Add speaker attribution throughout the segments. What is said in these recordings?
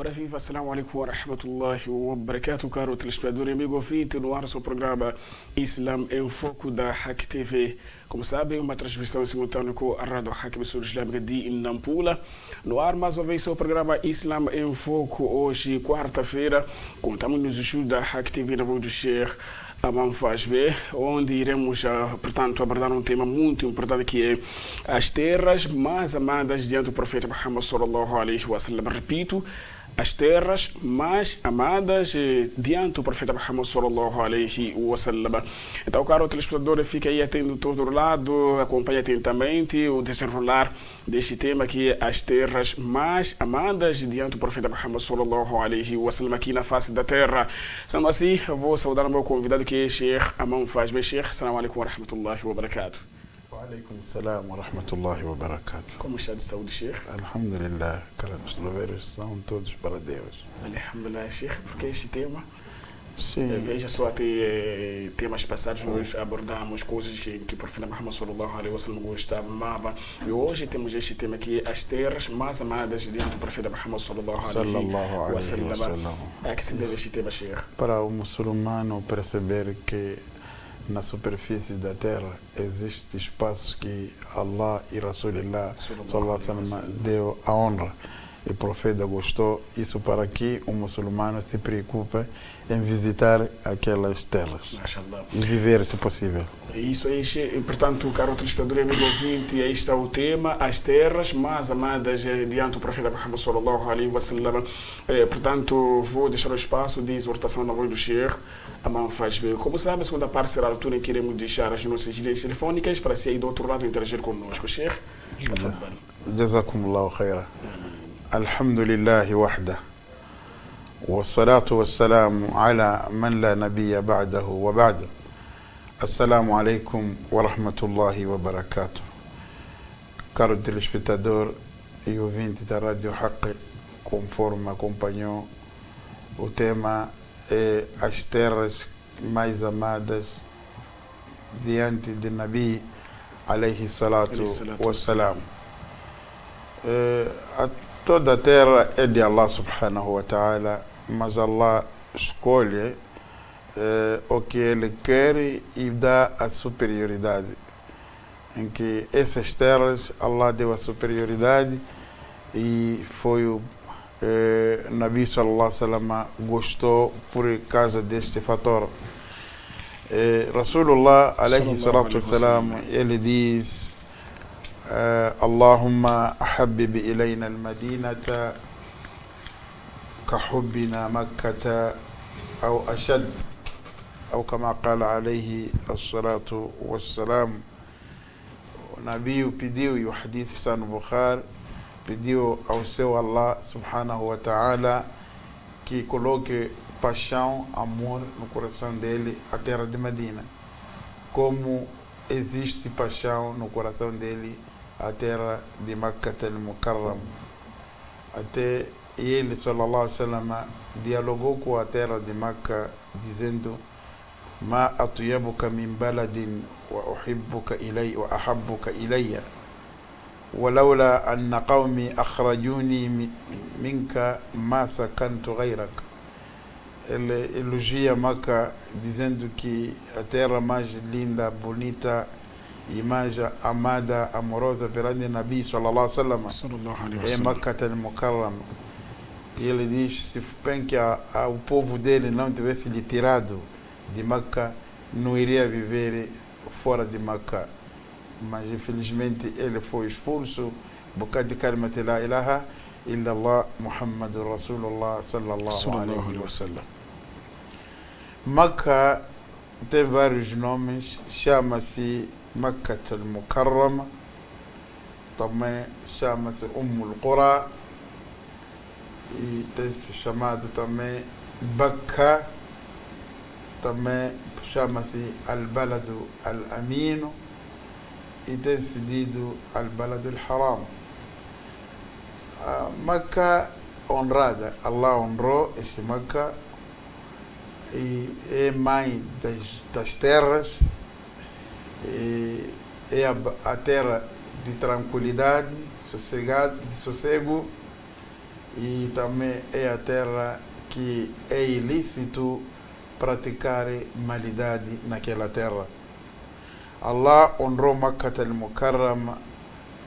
Speaker 1: Ora viva, assalamu alaikum wa rahmatullahi wa barakatuh, caro telespectador e amigo ouvinte, no ar o seu programa Islam em Foco da Hack TV. Como sabem, uma transmissão simultânea com a Rádio Hack Islâmica de Nampula. No ar, mais uma vez, o seu programa Islam em Foco, hoje, quarta-feira. Contamos nos estúdios da Hack TV na voz do Sheikh Amam Fajbe, onde iremos, portanto, abordar um tema muito importante que é as terras mais amadas diante do profeta Muhammad sallallahu alaihi wa sallam. Repito, as terras mais amadas diante do profeta Muhammad sallallahu alaihi wa sallam. Então, caro telespectador, fica aí atento todo lado, acompanhe atentamente o desenrolar deste tema que é as terras mais amadas diante do profeta Muhammad sallallahu alaihi wa sallam aqui na face da terra. Sendo assim, eu vou saudar o meu convidado que é Sheikh Amam Fajbe. Sheikh, assalamu alaikum wa rahmatullahi wa barakatuh.
Speaker 2: Alaikum salam wa rahmatullahi wa barakatuh.
Speaker 1: Como está de saúde, Sheikh?
Speaker 2: Alhamdulillah, os louvores são todos para Deus.
Speaker 1: Alhamdulillah, Sheikh, porque este tema?
Speaker 2: Sim.
Speaker 1: Veja só, até temas passados nós abordamos coisas que o profeta Muhammad sallallahu alaihi wa sallam gostava, amava. E hoje temos este tema aqui, as terras mais amadas diante do profeta Muhammad sallallahu alaihi wa sallam. A que se deve este tema, Sheikh?
Speaker 2: Para o muçulmano perceber que na superfície da terra existe espaço que Allah e Rasulullah sallallahu alaihi wa sallam deu a honra. E o profeta gostou isso para que o muçulmano se preocupe em visitar aquelas terras e viver, se possível.
Speaker 1: Isso aí, portanto, caro telespectador e amigo ouvinte, aí está o tema, as terras mais amadas diante do profeta Muhammad sallallahu alaihi wa sallam. Portanto, vou deixar o espaço de exortação na voz do Sheikh Amam Fajbe. Como sabe, a segunda parte será a altura em que iremos deixar as nossas linhas telefônicas para se aí do outro lado interagir conosco. Sheikh,
Speaker 2: Jazakumullahu khaira. Alhamdulillahi wahda. والصلاة والسلام على من لا نبي بعده وبعده. السلام عليكم ورحمة الله وبركاته. Caro telespectador e ouvinte da Rádio Hack, conforme acompanhou, o tema é as terras mais amadas diante de Nabi alayhi salatu wassalam. Toda a terra é de Allah subhanahu wa ta'ala, mas Allah escolhe o que Ele quer e dá a superioridade. Em que essas terras Allah deu a superioridade e foi o Nabi sallallahu alaihi wasallam gostou por causa deste fator. Rasulullah alayhi salatu wassalam, ele diz: اللهم حبب إلينا المدينة كحبنا مكة أو أشد، أو كما قال عليه الصلاة والسلام. O Nabi pediu, e o hadith está no Bukhari, pediu ao seu Allah subhanahu wa ta'ala que coloque paixão, amor no coração dele a terra de Medina, como existe paixão no coração dele a terra de Makkah al-Mukarram. Até ele, sallallahu alaihi wasallam, dialogou com a terra de Makkah, dizendo: Ma atyabuka min baladin wa uhibbuka ilay wa ahabbuka ilayya ولولا أن قومي أخرجوني منك ما سكنت غيرك. Ele elogia Makkah, dizendo que a terra mais linda, bonita e mais amada, amorosa perante Nabi sallallahu alaihi wasallam é Makkah al-Mukarram. E ele diz: se bem que o povo dele não tivesse lhe tirado de Makkah, não iria viver fora de Makkah. Mas infelizmente ele foi expulso por causa de kalimat la ilaha illallah Muhammadur Rasulullah sallallahu alaihi wasallam. Makkah tem vários nomes, chama-se Makkah al-Mukarram, também chama-se al-Qura, e tem-se chamado também Bakka, também chama-se al-Baladu al-Amino, e tem-se dito al-Baladu al-Haram. Makkah honrada, Allah honrou este Makkah, e é mãe das terras, é a terra de tranquilidade, sossego, e também é a terra que é ilícito praticar maldade naquela terra. Allah honrou Makkah al-Mukarram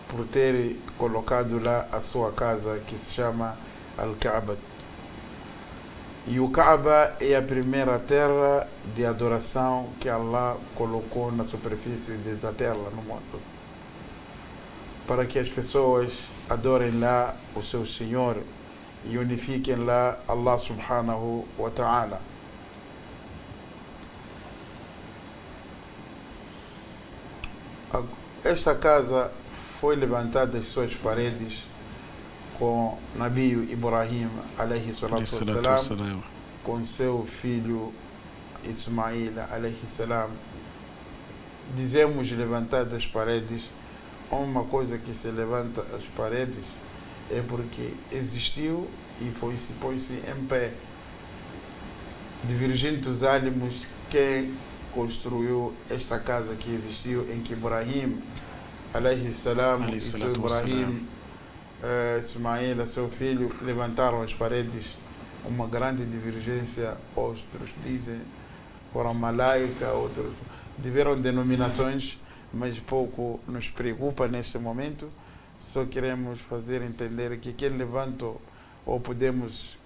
Speaker 2: por ter colocado lá a sua casa, que se chama Al-Kaaba. E o Kaaba é a primeira terra de adoração que Allah colocou na superfície da terra no mundo, para que as pessoas adorem lá o seu Senhor e unifiquem lá Allah subhanahu wa ta'ala. Esta casa foi levantada as suas paredes com Nabi Ibrahim alayhi salatu wassalam, com seu filho Ismail alayhi salam. Dizemos levantar as paredes. Uma coisa que se levanta as paredes é porque existiu e pôs-se em pé. Divergentes os ânimos quem construiu esta casa que existiu, em que Ibrahim alayhi salam e seu Ibrahim Ismail, seu filho, levantaram as paredes. Uma grande divergência, outros dizem foram malaika, outros tiveram denominações, mas pouco nos preocupa neste momento. Só queremos fazer entender que quem levantou, ou podemos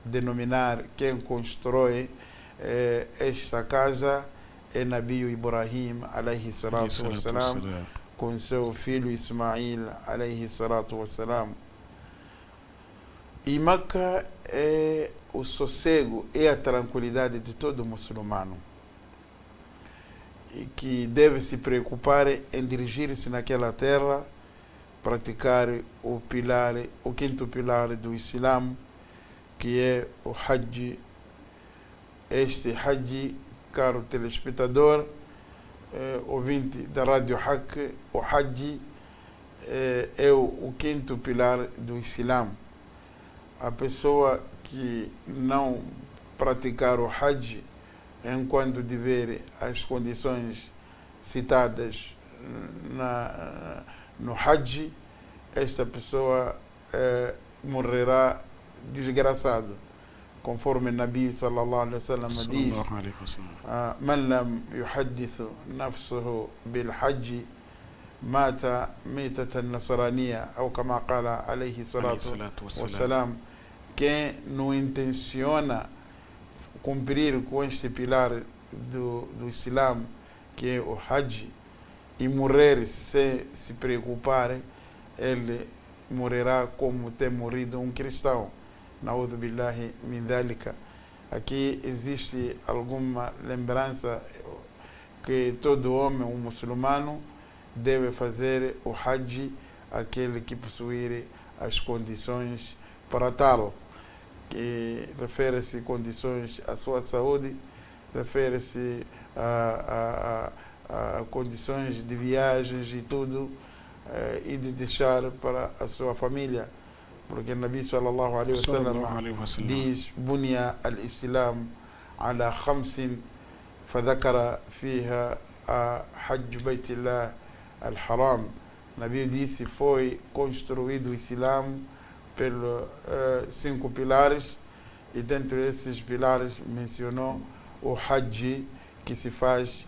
Speaker 2: denominar quem constrói esta casa, é Nabi Ibrahim alayhi salatu wassalam, com seu filho Ismail alayhi salatu wassalam. E Meca é o sossego, é a tranquilidade de todo muçulmano, e que deve se preocupar em dirigir-se naquela terra, praticar o quinto pilar do Islã, que é o Hajj. Este Hajj, caro telespectador, ouvinte da Rádio Haq, o Hajj é o quinto pilar do Islã. A pessoa que não praticar o Hajj enquanto tiver as condições citadas no Hajj, esta pessoa morrerá desgraçado, conforme o Nabi sallallahu alaihi wasallam diz: man lam yuhaddithu nafsuhu bil Hajj mata mitatan nasraniya, ou kama qala alayhi salatu wassalam. Quem não intenciona cumprir com este pilar do Islã, que é o Hajj, e morrer sem se preocupar, ele morrerá como tem morrido um cristão. Na'udhu billahi min dhalika. Aqui existe alguma lembrança que todo homem, um muçulmano, deve fazer o Hajj, aquele que possuir as condições para tal, que refere-se condições à sua saúde, refere-se a condições de viagens e tudo, e de deixar para a sua família, porque o Nabi sallallahu alaihi wasallam diz: bunya al-Islam ala khamsin fadhakara fiha hajj baitillah al-haram. O Nabi disse: foi construído o Islã pelos 5 pilares, e dentre esses pilares mencionou o Hajj, que se faz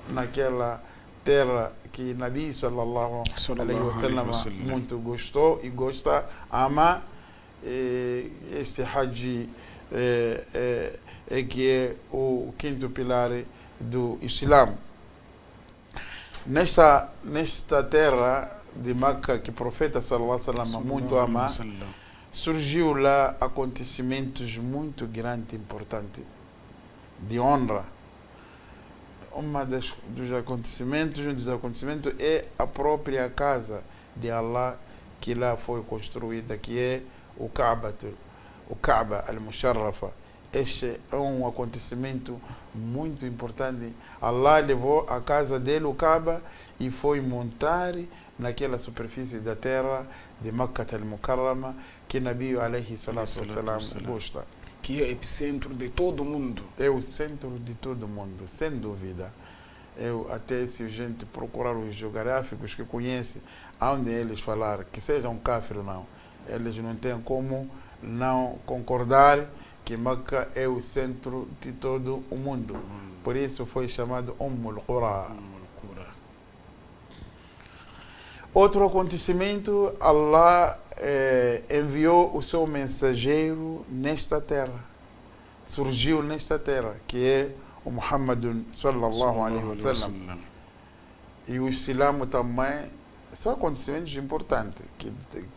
Speaker 2: naquela terra que Nabi sallallahu alaihi wasallam muito gostou e gosta, ama. Este Hajj é que é o quinto pilar do Islã. Nesta terra de Meca, que o profeta sallallahu alaihi wasallam muito ama, surgiu lá acontecimentos muito grandes, importantes, de honra. Um dos acontecimentos é a própria casa de Allah, que lá foi construída, que é o Kaaba al-Musharrafa. Este é um acontecimento muito importante. Allah levou a casa dele, o Kaaba, e foi montar naquela superfície da terra de Makkah al-Mukarrama, que Nabi alayhi salatu wassalam gosta.
Speaker 1: Que é o epicentro de todo o mundo.
Speaker 2: É o centro de todo o mundo, sem dúvida. Até se a gente procurar os geográficos que conhecem, onde eles falar, que seja um kafir ou não, Eles não têm como não concordar que Meca é o centro de todo o mundo. Por isso foi chamado Ummul Qura. Outro acontecimento, Allah enviou o seu mensageiro nesta terra. Surgiu nesta terra, que é o Muhammad sallallahu alaihi wasallam. E o Islã também são acontecimentos importantes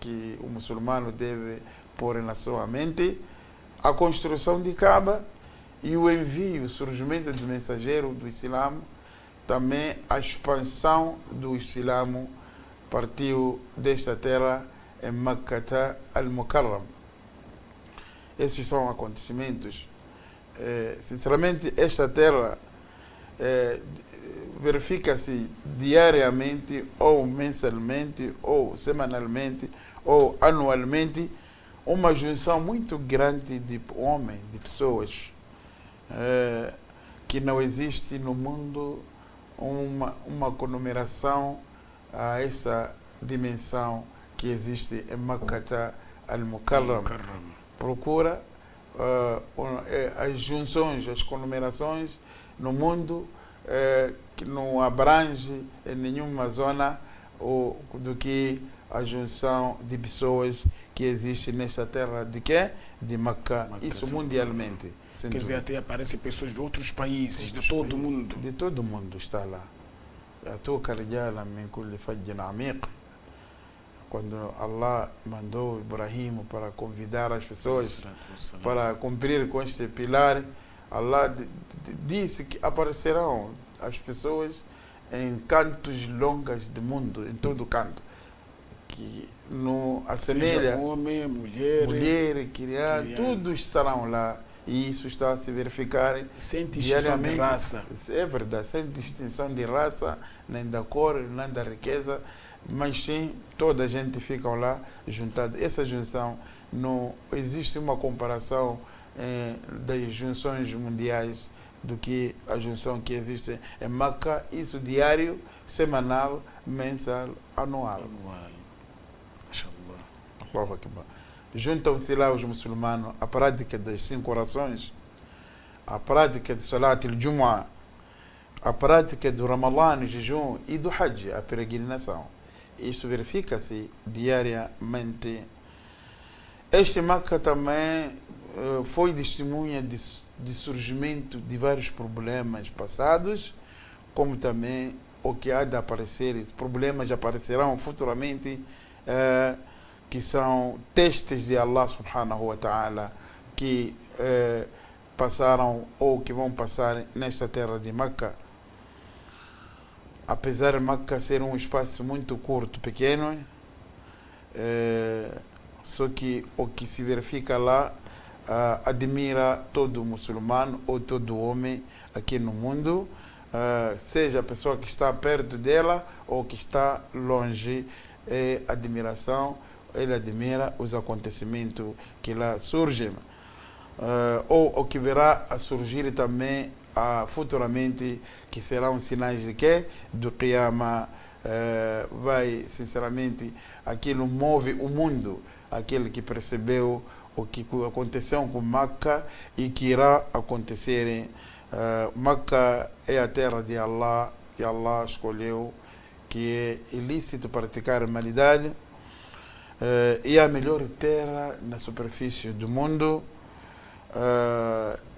Speaker 2: que o muçulmano deve pôr na sua mente. A construção de Kaaba e o envio, o surgimento do mensageiro do Islã, também a expansão do Islã partiu desta terra em Makkah al-Mukarram. Esses são acontecimentos. Sinceramente, esta terra verifica-se diariamente, ou mensalmente, ou semanalmente, ou anualmente, uma junção muito grande de homens, de pessoas, que não existe no mundo uma comemoração a essa dimensão que existe em Makkah al-Mukarram. Procura as junções, as comemorações no mundo que não abrange em nenhuma zona do que a junção de pessoas que existe nesta terra de quê? De Meca. Isso mundialmente.
Speaker 1: Quer dizer, até aparecem pessoas de outros países, de todo o mundo.
Speaker 2: De todo o mundo está lá. Quando Allah mandou Ibrahim para convidar as pessoas para cumprir com este pilar, Allah disse que aparecerão as pessoas em cantos longos do mundo, em todo canto, que não assemelha
Speaker 1: seja homem, mulher,
Speaker 2: criança, tudo estarão lá. E isso está a se verificar
Speaker 1: sem distinção de raça.
Speaker 2: É verdade, sem distinção de raça, nem da cor, nem da riqueza, mas sim, toda a gente fica lá juntada. Essa junção, não existe uma comparação das junções mundiais do que a junção que existe em Meca, isso diário, semanal, mensal, anual. Allahu Akbar. Juntam-se lá os muçulmanos à prática das 5 orações, à prática de Salat al-Jumu'ah, à prática do Ramadã, o jejum, e do Hajj, a peregrinação. Isso verifica-se diariamente. Este Meca também foi testemunha de surgimento de vários problemas passados, como também o que há de aparecer. Os problemas aparecerão futuramente, que são testes de Allah subhanahu wa ta'ala, que passaram ou que vão passar nesta terra de Meca. Apesar de Meca ser um espaço muito curto, pequeno, só que o que se verifica lá admira todo muçulmano ou todo homem aqui no mundo, seja a pessoa que está perto dela ou que está longe. É admiração. Ele admira os acontecimentos que lá surgem, ou o que virá a surgir também futuramente, que serão sinais de quê? Do Qiyamah. Vai, sinceramente, aquilo move o mundo, aquele que percebeu o que aconteceu com Meca e que irá acontecer. Meca é a terra de Allah, que Allah escolheu, que é ilícito praticar a humanidade. É a melhor terra na superfície do mundo,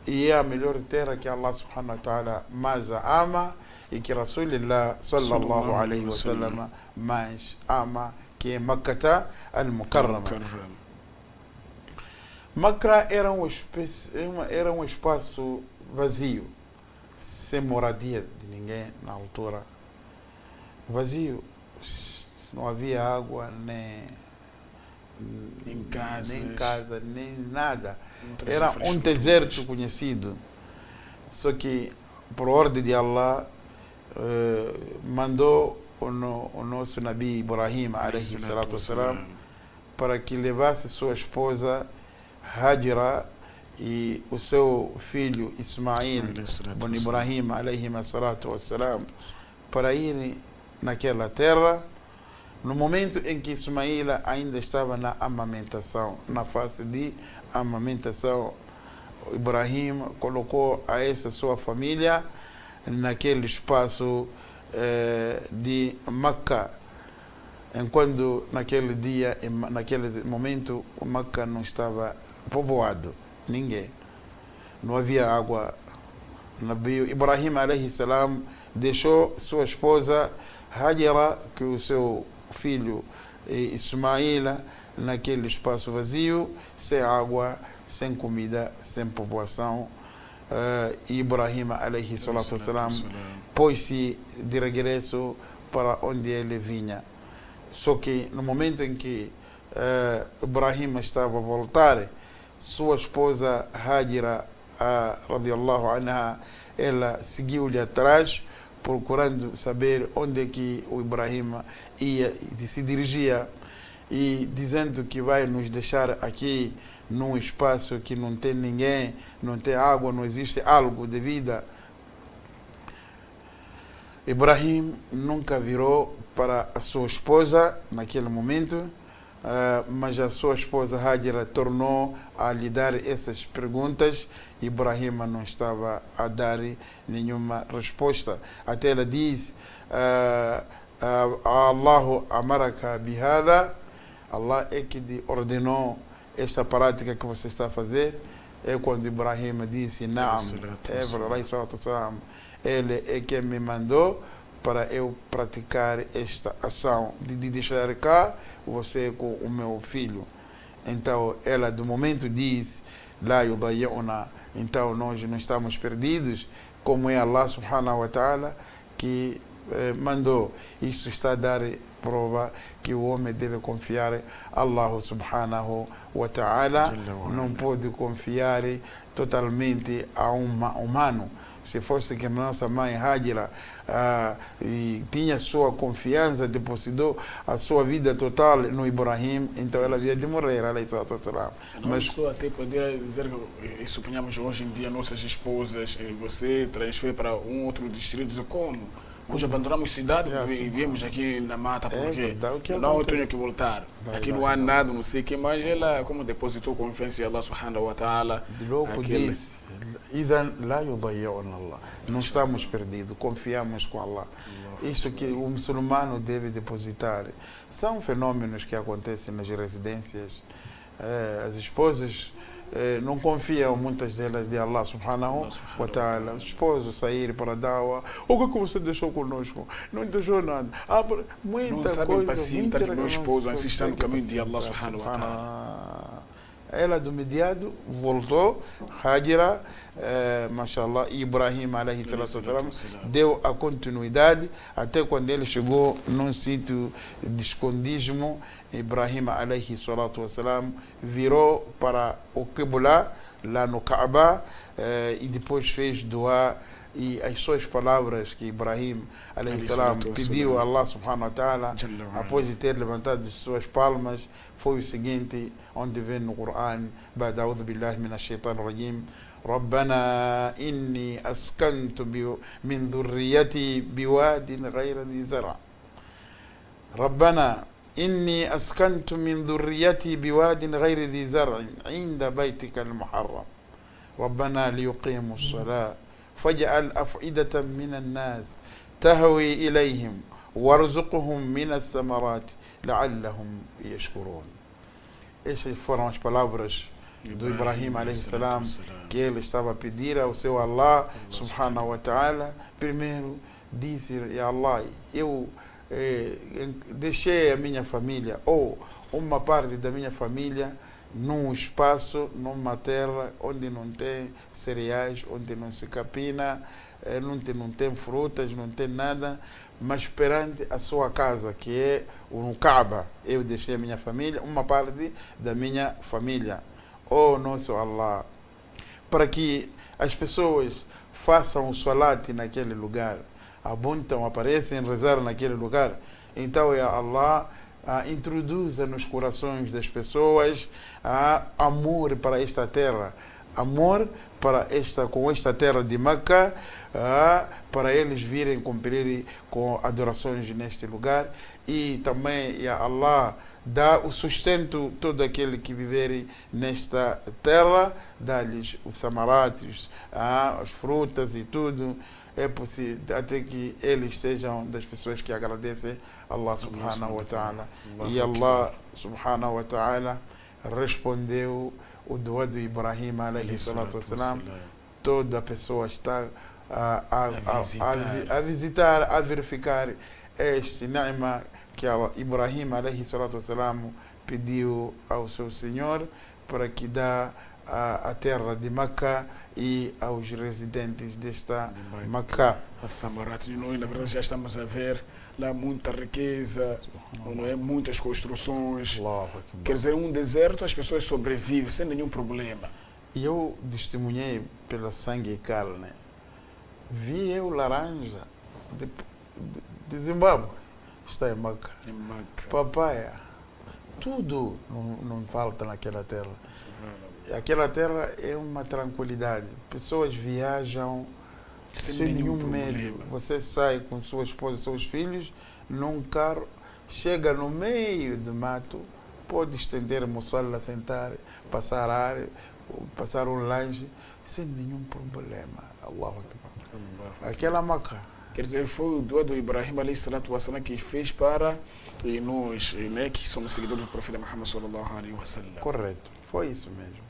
Speaker 2: e é a melhor terra que Allah subhanahu wa ta'ala mais ama e que Rasulullah sallallahu alaihi wa sallam mais ama, que é Makkah al-Mukarram. Meca era um espaço vazio, sem moradia de ninguém na altura. Vazio, não havia água, nem casa, nem nada. Era um deserto conhecido. Só que, por ordem de Allah, mandou o nosso Nabi Ibrahim, alayhi salatu wassalam, para que levasse sua esposa Hajra e o seu filho Ismail, ibn Ibrahim, alayhi salatu wassalam, para ir naquela terra No momento em que Ismaíla ainda estava na amamentação, na fase de amamentação, Ibrahim colocou a essa sua família naquele espaço de Meca, enquanto naquele dia, naquele momento, Meca não estava povoado, ninguém, não havia água. Nabi Ibrahim alayhi salam deixou sua esposa Hajara, que o seu filho Ismaíla, naquele espaço vazio, sem água, sem comida, sem povoação. Ibrahim alayhi salatu wassalam pôs-se de regresso para onde ele vinha. Só que no momento em que Ibrahim estava a voltar, sua esposa Hajira radiallahu anha, ela seguiu-lhe atrás, procurando saber onde é que o Ibrahim ia e se dirigia, e dizendo que vai nos deixar aqui num espaço que não tem ninguém, não tem água, não existe algo de vida. Ibrahim nunca virou para a sua esposa naquele momento, mas a sua esposa Hajira tornou a lhe dar essas perguntas. Ibrahim não estava a dar nenhuma resposta. Até ela diz: Allahu amaraka bihada, Allah é que lhe ordenou esta prática que você está a fazer. É quando Ibrahim disse: Naam, ele é que me mandou para eu praticar esta ação de deixar cá você com o meu filho. Então ela do momento diz: La yudayyuna, então nós não estamos perdidos, como é Allah subhanahu wa ta'ala que mandou. Isso está a dar prova que o homem deve confiar Allah subhanahu wa ta'ala, não pode confiar totalmente a um humano. Se fosse que a nossa mãe Hajira tinha sua confiança, depositou a sua vida total no Ibrahim, então ela havia de morrer,
Speaker 1: mas só até poder dizer que, suponhamos hoje em dia, nossas esposas, você transfere para um outro distrito, como? Hoje abandonamos cidade e viemos aqui na mata, porque não eu tenho que voltar. Aqui não há nada, não sei o que, mas ela, como depositou confiança em Allah subhanahu wa ta'ala.
Speaker 2: De louco disse: não estamos perdidos, confiamos com Allah. Isso que o muçulmano deve depositar. São fenômenos que acontecem nas residências. As esposas não confiam, muitas delas, de Allah subhanahu wa ta'ala. Os esposos saírem para dawa: o que você deixou conosco? Não deixou nada. Muita
Speaker 1: não
Speaker 2: coisa.
Speaker 1: Pacientar que meu esposo assista no caminho de Allah subhanahu wa ta'ala.
Speaker 2: Ela do imediato voltou, Hajira, mashallah, Ibrahim alayhi salatu wassalam, deu a continuidade até quando ele chegou num sítio de escondismo. Ibrahim alayhi salatu wassalam virou para o Qibla, lá no Kaaba, e depois fez dua. E as suas palavras que Ibrahim alayhi salam pediu a Allah subhanahu wa ta'ala, após de ter levantado as suas palmas, foi o seguinte, onde vem no Coran: Ba'da a'udhu billahi minash shaitanir rajim, Rabbana inni askantu min dhurriyyati biwadin ghayra dhi zara. Rabbana inni askantu min dhurriyyati biwadin ghayri dhi zar'in 'inda baytika al-muharram. Rabbana liyuqimu as-salah فاجعل أفئدة من الناس تهوي إليهم وارزقهم من الثمرات لعلهم يشكرون. Essas foram as palavras do Ibrahim alayhi salam, que ele estava a pedir ao seu Allah subhanahu wa ta'ala. Primeiro disse: Ya Allah, eu deixei a minha família, ou uma parte da minha família, num espaço, numa terra onde não tem cereais, onde não se capina, não tem frutas, não tem nada, mas perante a sua casa, que é o Kaaba, eu deixei a minha família, uma parte da minha família. Oh nosso Allah, para que as pessoas façam o salat naquele lugar, abundam, aparecem rezar naquele lugar. Então, ya Allah, introduza nos corações das pessoas amor para esta terra, amor com esta terra de Meca, para eles virem cumprir com adorações neste lugar e também Allah dá o sustento todo aquele que viver nesta terra, dá-lhes os samaratos, as frutas e tudo. É possível até que eles sejam das pessoas que agradecem Allah subhanahu wa ta'ala. E Allah subhanahu wa ta'ala respondeu o dua do Ibrahim alayhi salatu wassalam. Toda pessoa está a visitar, a verificar este ni'ma que Ibrahim alayhi salatu wassalam pediu ao seu Senhor para que dá a terra de Meca e aos residentes desta Meca.
Speaker 1: Na verdade já estamos a ver lá muita riqueza, não é? Muitas construções. Quer dizer, um deserto as pessoas sobrevivem sem nenhum problema.
Speaker 2: E eu testemunhei pela sangue e carne. Vi eu laranja de Zimbábue, está em Meca. Papaya, tudo não falta naquela terra. Aquela terra é uma tranquilidade. Pessoas viajam sem nenhum medo. Você sai com sua esposa, seus filhos, num carro, chega no meio do mato, pode estender o moçola, sentar, passar ar, passar um lanche, sem nenhum problema. Allahu Akbar. Aquela Meca.
Speaker 1: Quer dizer, foi o dua do Ibrahim alayhi salatu wassalam que fez para nós, né, que somos seguidores do profeta Muhammad sallallahu alaihi wasallam.
Speaker 2: Correto, foi isso mesmo.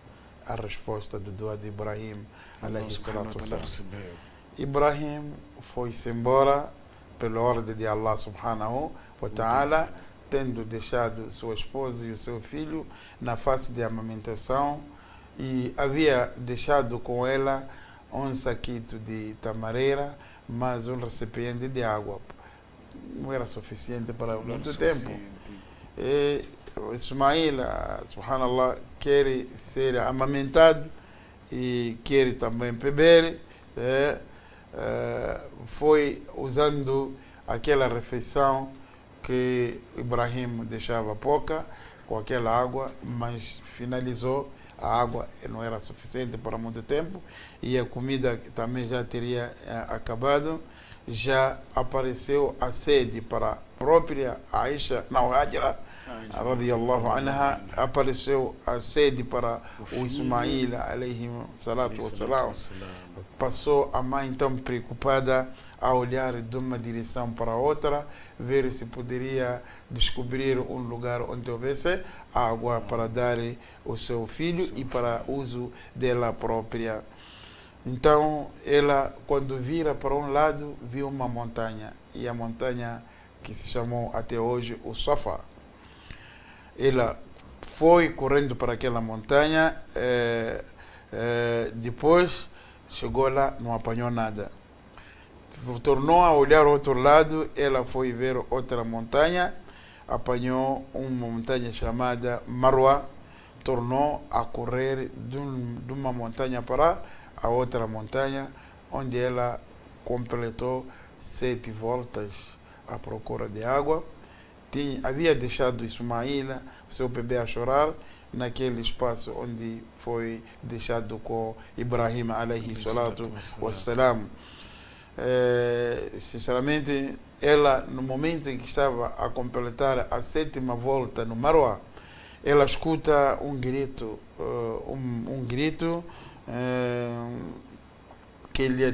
Speaker 2: A resposta do dua de Ibrahim alayhi salatu wassalam. Ibrahim foi-se embora pela ordem de Allah subhanahu wa ta'ala, tendo deixado sua esposa e o seu filho na fase de amamentação, e havia deixado com ela um saquito de tamareira, mas um recipiente de água. Não era suficiente para muito tempo. E Ismail, subhanallah, quer ser amamentado e quer também beber. Foi usando aquela refeição que Ibrahim deixava pouca, com aquela água, mas finalizou. A água não era suficiente para muito tempo e a comida também já teria acabado. Já apareceu a sede para a própria Aisha, não, Hajra, radiyallahu anha, apareceu a sede para o Ismail, alayhi salatu wassalam. Passou a mãe tão preocupada a olhar de uma direção para outra, ver se poderia descobrir um lugar onde houvesse água para dar ao seu filho e para uso dela própria. Então, ela, quando vira para um lado, viu uma montanha, e a montanha que se chamou até hoje o Safa. Ela foi correndo para aquela montanha, depois chegou lá, não apanhou nada. Tornou a olhar ao outro lado, ela foi ver outra montanha, apanhou uma montanha chamada Marwa, tornou a correr de uma montanha para a outra montanha, onde ela completou 7 voltas à procura de água. Havia deixado Ismail, seu bebê, a chorar naquele espaço onde foi deixado com Ibrahim alayhi salatu wassalam. Sinceramente, ela, no momento em que estava a completar a 7ª volta no Marwa, ela escuta um grito, que lhe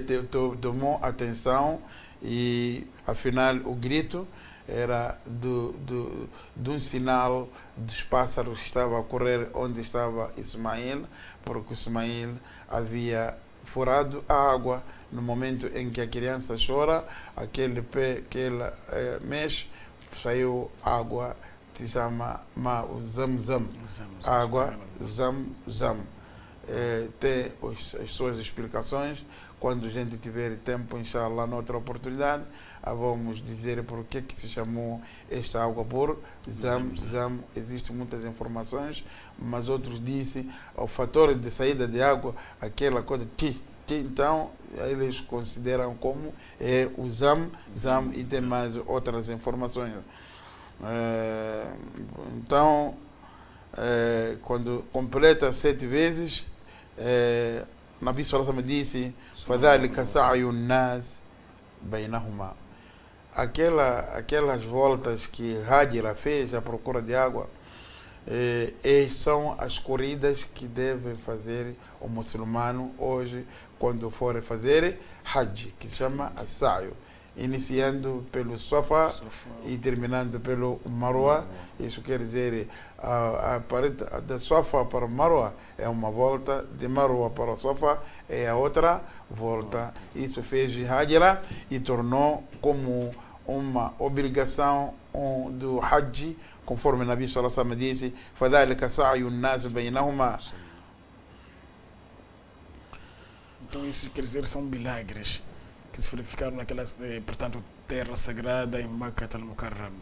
Speaker 2: tomou atenção, e afinal o grito era de um sinal dos pássaros que estava a correr onde estava Ismail, porque Ismail havia furado a água. No momento em que a criança chora, aquele pé que ela mexe, saiu água, se chama Zamzam, água Zamzam. Tem as suas explicações. Quando a gente tiver tempo, inshallah, noutra oportunidade, vamos dizer por que se chamou esta água por Zamzam. Existem muitas informações, mas outros dizem o fator de saída de água, aquela coisa então eles consideram como o Zam, e tem mais outras informações. Então, quando completa 7 vezes, Nabi sallallahu alaihi wasallam disse: فَذَلِكَ سَعْيُ النَّاسِ بَيْنَهُمَا. aquelas voltas que Hajira fez à procura de água, são as corridas que devem fazer o muçulmano hoje quando for fazer Hajj, que se chama As-Sa'yu, iniciando pelo Safa e terminando pelo Marwa. Isso quer dizer, a parede da Safa para Marwa é uma volta, de Marwa para Safa é a outra volta. Isso fez Hajra e tornou como uma obrigação do Hajj, conforme o Nabi sallallahu alaihi wasallam disse: فَذَلِكَ سَعْيُ النَّاسِ بَيْنَهُمَا.
Speaker 1: Então isso quer dizer são milagres que se verificaram naquela, portanto, terra sagrada em Makkah al-Mukarram.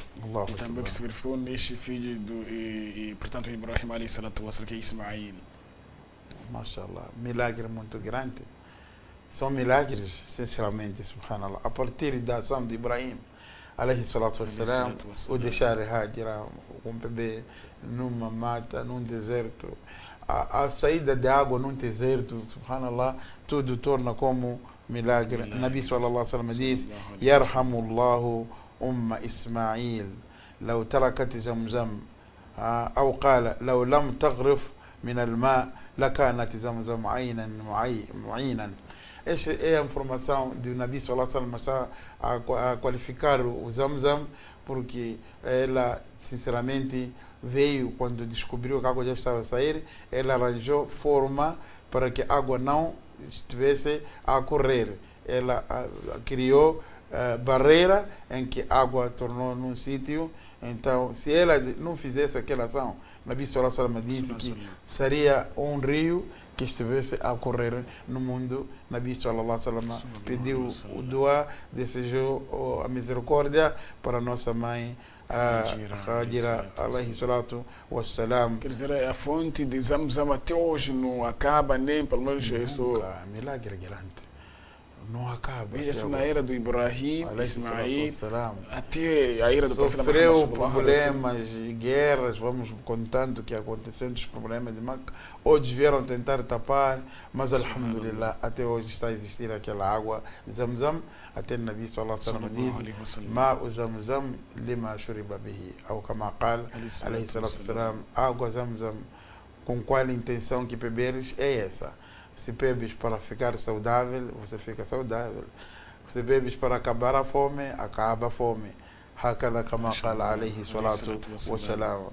Speaker 1: E também que se verificou neste filho portanto, Ibrahim alayhi salatu wassalam, que é Ismail.
Speaker 2: Mashallah, milagre muito grande. São milagres, sinceramente, subhanallah. A partir da ação de Ibrahim alayhi salatu wassalam, o deixar Hajra, um bebê numa mata, num deserto, a saída de água num deserto, subhanallah, tudo torna como milagre. Nabi sallallahu alaihi wasallam diz: Yarhamullahu umma Ismail, law tarakat zamzam, ou qala, law lam taghrif min al-ma, lakanat zamzam aynan mu'inan. Esta é a informação do Nabi sallallahu alaihi wasallam a qualificar o Zamzam, porque ela, sinceramente, veio quando descobriu que a água já estava a sair, ela arranjou forma para que a água não estivesse a correr. Ela criou barreira em que a água tornou num sítio. Então, se ela não fizesse aquela ação, Nabi sallallahu alaihi wasallam disse que seria um rio que estivesse a correr no mundo. Nabi sallallahu alaihi wasallam pediu o dua, desejou a misericórdia para nossa mãe Hajira alayhi salatu wassalam.
Speaker 1: Quer dizer, a fonte de Zamzam até hoje não acaba, nem pelo menos isso.
Speaker 2: Milagre grande. Não acaba.
Speaker 1: Veja-se na era do Ibrahim, Ismail, até a era do profeta
Speaker 2: Sofreu
Speaker 1: Muhammad,
Speaker 2: problemas, guerras, vamos contando o que aconteceu dos problemas de Makkah. Hoje vieram tentar tapar, mas alhamdulillah, até hoje está a existir aquela água Zamzam. Até o Nabi sallallahu alaihi wasallam diz: Ma o Zamzam lima shuriba bihi, ou kama qala alayhi salatu wassalam, água Zamzam, com qual intenção que beberes é essa. Se bebes para ficar saudável, você fica saudável. Se bebes para acabar a fome, acaba a fome. Hakada kama qala alayhi salatu wassalam.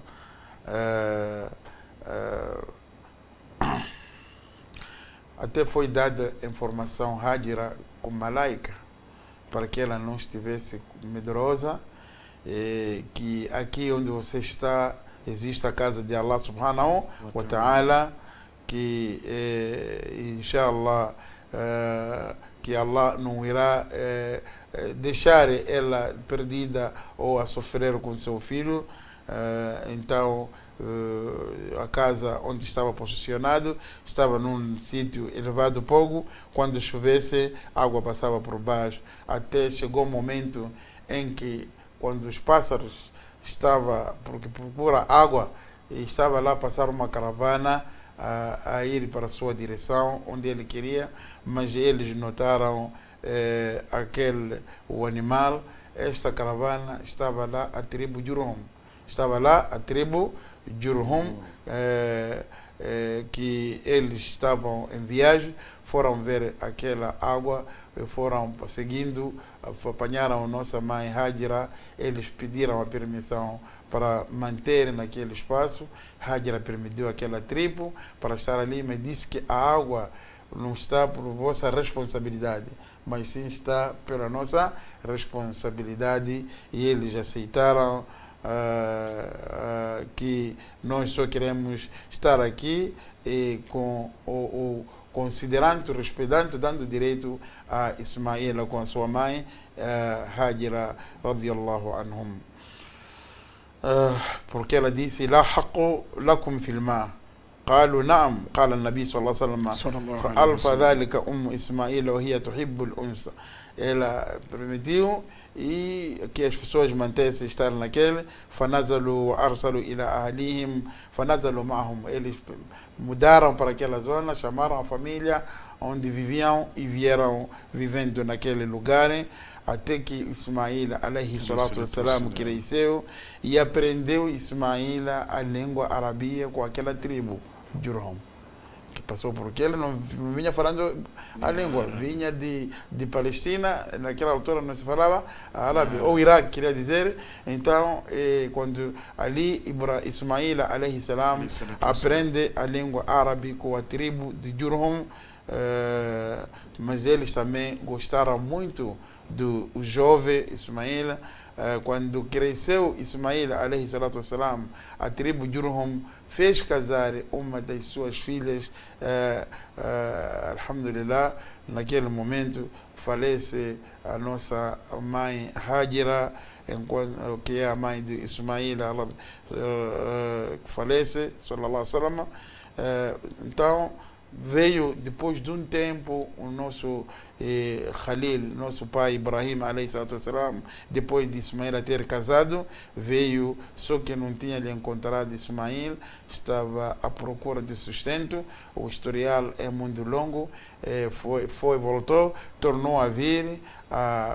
Speaker 2: Até foi dada informação Hajira com Malaika para que ela não estivesse medrosa, que aqui onde você está existe a casa de Allah subhanahu wa ta'ala, que inshallah que Allah não irá deixar ela perdida ou a sofrer com seu filho. Então a casa onde estava posicionado estava num sítio elevado pouco. Quando chovesse, a água passava por baixo, até chegou um momento em que, quando os pássaros estavam porque procura água, e estava lá a passar uma caravana a ir para a sua direção, onde ele queria, mas eles notaram o animal. Esta caravana estava lá, a tribo Jurhum. Estava lá a tribo Jurhum, que eles estavam em viagem, foram ver aquela água, foram seguindo, apanharam nossa mãe Hajira. Eles pediram a permissão para manter naquele espaço. Hajira permitiu aquela tribo para estar ali, mas disse que a água não está por vossa responsabilidade, mas sim está pela nossa responsabilidade. E eles aceitaram que nós só queremos estar aqui e com considerando, respeitando, dando direito a Ismael com a sua mãe Hajira radiyallahu anhum. Porque ela disse: La haqqu lakum fil ma. قالوا نعم. قال النبي صلى الله عليه وسلم فألف ذلك إسماعيل وهي تحب الأنثى. Ela permitiu e que as pessoas mantessem estar naquele. فنزلوا وأرسلوا إلى أهلهم فنزلوا معهم. Eles mudaram para aquela zona, chamaram a família onde viviam e vieram vivendo naquele lugar. até que Ismail, alayhi salatu wassalam, cresceu e aprendeu Ismail a língua árabe com aquela tribo, Jurhum, que passou por aquele, não vinha falando a língua, vinha de Palestina, naquela altura não se falava árabe, ou Iraque, queria dizer. Então, quando ali Ismail, alayhi salam, aprende a língua árabe com a tribo de Jurhum, mas eles também gostaram muito do jovem Ismail. Quando cresceu Ismail, alayhi salatu wassalam, a tribo Jurhum fez casar uma das suas filhas. Alhamdulillah, naquele momento falece a nossa mãe Hajira, que é a mãe de Ismail, falece, sallallahu alaihi wasallam. Então, veio depois de um tempo o nosso Khalil, nosso pai Ibrahim, alayhi salatu wassalam, depois de Ismail ter casado, veio, só que não tinha lhe encontrado Ismail, estava à procura de sustento. O historial é muito longo, voltou, tornou a vir,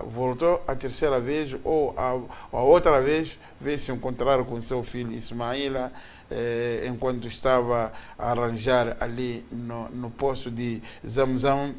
Speaker 2: voltou a terceira vez, ou a outra vez, veio se encontrar com seu filho Ismail, enquanto estava a arranjar ali no poço de Zamzam,